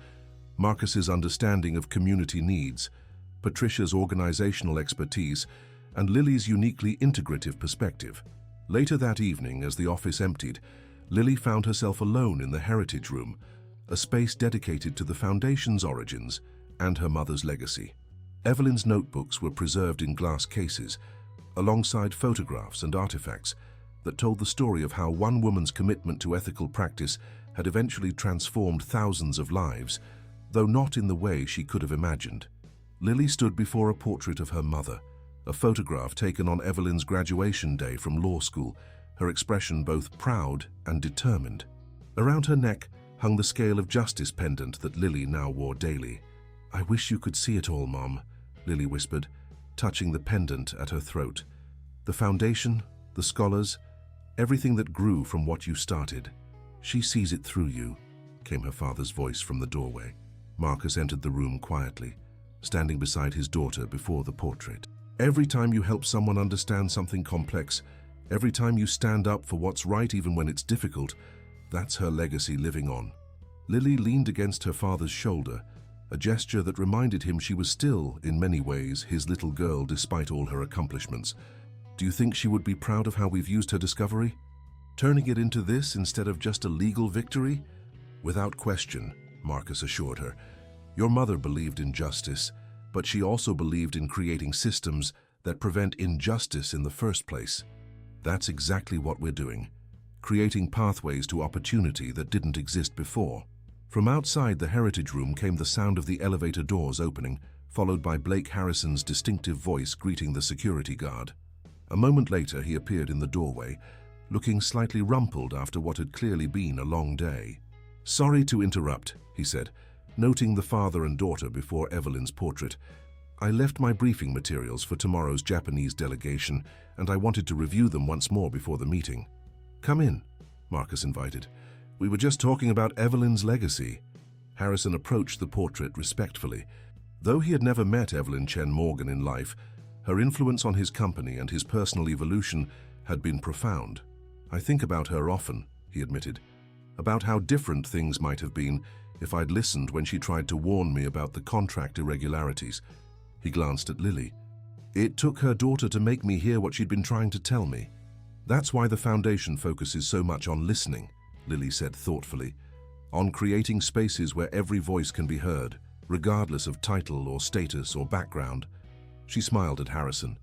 Marcus's understanding of community needs, Patricia's organizational expertise, and Lily's uniquely integrative perspective. Later that evening, as the office emptied, Lily found herself alone in the Heritage Room, a space dedicated to the Foundation's origins and her mother's legacy. Evelyn's notebooks were preserved in glass cases, alongside photographs and artifacts that told the story of how one woman's commitment to ethical practice had eventually transformed thousands of lives, though not in the way she could have imagined. Lily stood before a portrait of her mother, a photograph taken on Evelyn's graduation day from law school, her expression both proud and determined. Around her neck hung the Scale of Justice pendant that Lily now wore daily. "I wish you could see it all, Mom," Lily whispered, touching the pendant at her throat. "The Foundation, the scholars, everything that grew from what you started. She sees it through you," came her father's voice from the doorway. Marcus entered the room quietly, standing beside his daughter before the portrait. "Every time you help someone understand something complex, every time you stand up for what's right even when it's difficult, that's her legacy living on." Lily leaned against her father's shoulder, a gesture that reminded him she was still, in many ways, his little girl despite all her accomplishments. "Do you think she would be proud of how we've used her discovery? Turning it into this instead of just a legal victory?" "Without question," Marcus assured her. "Your mother believed in justice, but she also believed in creating systems that prevent injustice in the first place. That's exactly what we're doing, creating pathways to opportunity that didn't exist before." From outside the Heritage Room came the sound of the elevator doors opening, followed by Blake Harrison's distinctive voice greeting the security guard. A moment later, he appeared in the doorway, looking slightly rumpled after what had clearly been a long day. "Sorry to interrupt," he said, noting the father and daughter before Evelyn's portrait. "I left my briefing materials for tomorrow's Japanese delegation, and I wanted to review them once more before the meeting." "Come in," Marcus invited. "We were just talking about Evelyn's legacy." Harrison approached the portrait respectfully. Though he had never met Evelyn Chen Morgan in life, her influence on his company and his personal evolution had been profound. "I think about her often," he admitted, "about how different things might have been if I'd listened when she tried to warn me about the contract irregularities." He glanced at Lily. "It took her daughter to make me hear what she'd been trying to tell me. That's why the Foundation focuses so much on listening," Lily said thoughtfully, "on creating spaces where every voice can be heard, regardless of title or status or background." She smiled at Harrison.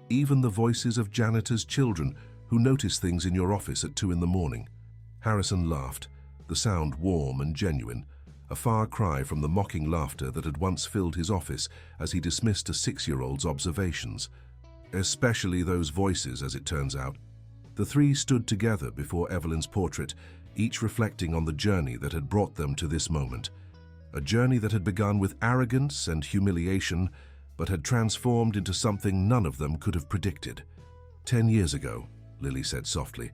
"Even the voices of janitors' children who notice things in your office at 2 in the morning." Harrison laughed, the sound warm and genuine, a far cry from the mocking laughter that had once filled his office as he dismissed a 6-year-old's observations. Especially those voices, as it turns out. The three stood together before Evelyn's portrait, each reflecting on the journey that had brought them to this moment. A journey that had begun with arrogance and humiliation, but had transformed into something none of them could have predicted. 10 years ago, Lily said softly,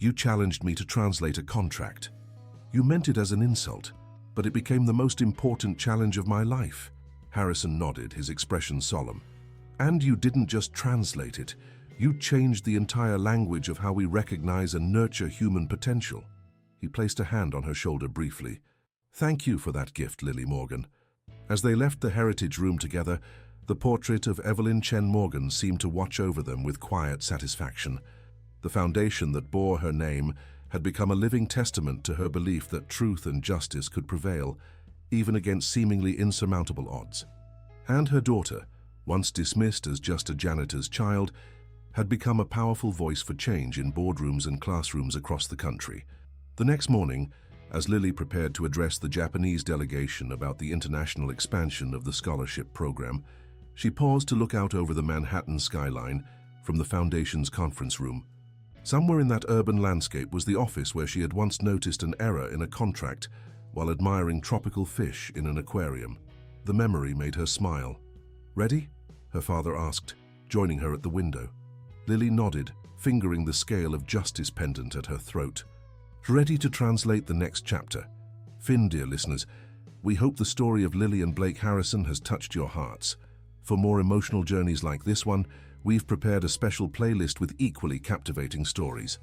you challenged me to translate a contract. You meant it as an insult, but it became the most important challenge of my life. Harrison nodded, his expression solemn. And you didn't just translate it, you changed the entire language of how we recognize and nurture human potential. He placed a hand on her shoulder briefly. Thank you for that gift, Lily Morgan. As they left the Heritage Room together, the portrait of Evelyn Chen Morgan seemed to watch over them with quiet satisfaction. The foundation that bore her name had become a living testament to her belief that truth and justice could prevail, even against seemingly insurmountable odds. And her daughter, once dismissed as just a janitor's child, had become a powerful voice for change in boardrooms and classrooms across the country. The next morning, as Lily prepared to address the Japanese delegation about the international expansion of the scholarship program, she paused to look out over the Manhattan skyline from the Foundation's conference room. Somewhere in that urban landscape was the office where she had once noticed an error in a contract while admiring tropical fish in an aquarium. The memory made her smile. "Ready?" her father asked, joining her at the window. Lily nodded, fingering the scale of justice pendant at her throat. Ready to translate the next chapter? Finn, dear listeners, we hope the story of Lily and Blake Harrison has touched your hearts. For more emotional journeys like this one, we've prepared a special playlist with equally captivating stories.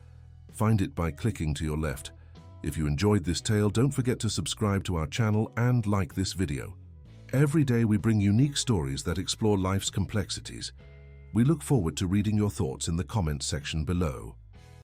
Find it by clicking to your left. If you enjoyed this tale, don't forget to subscribe to our channel and like this video. Every day we bring unique stories that explore life's complexities. We look forward to reading your thoughts in the comments section below.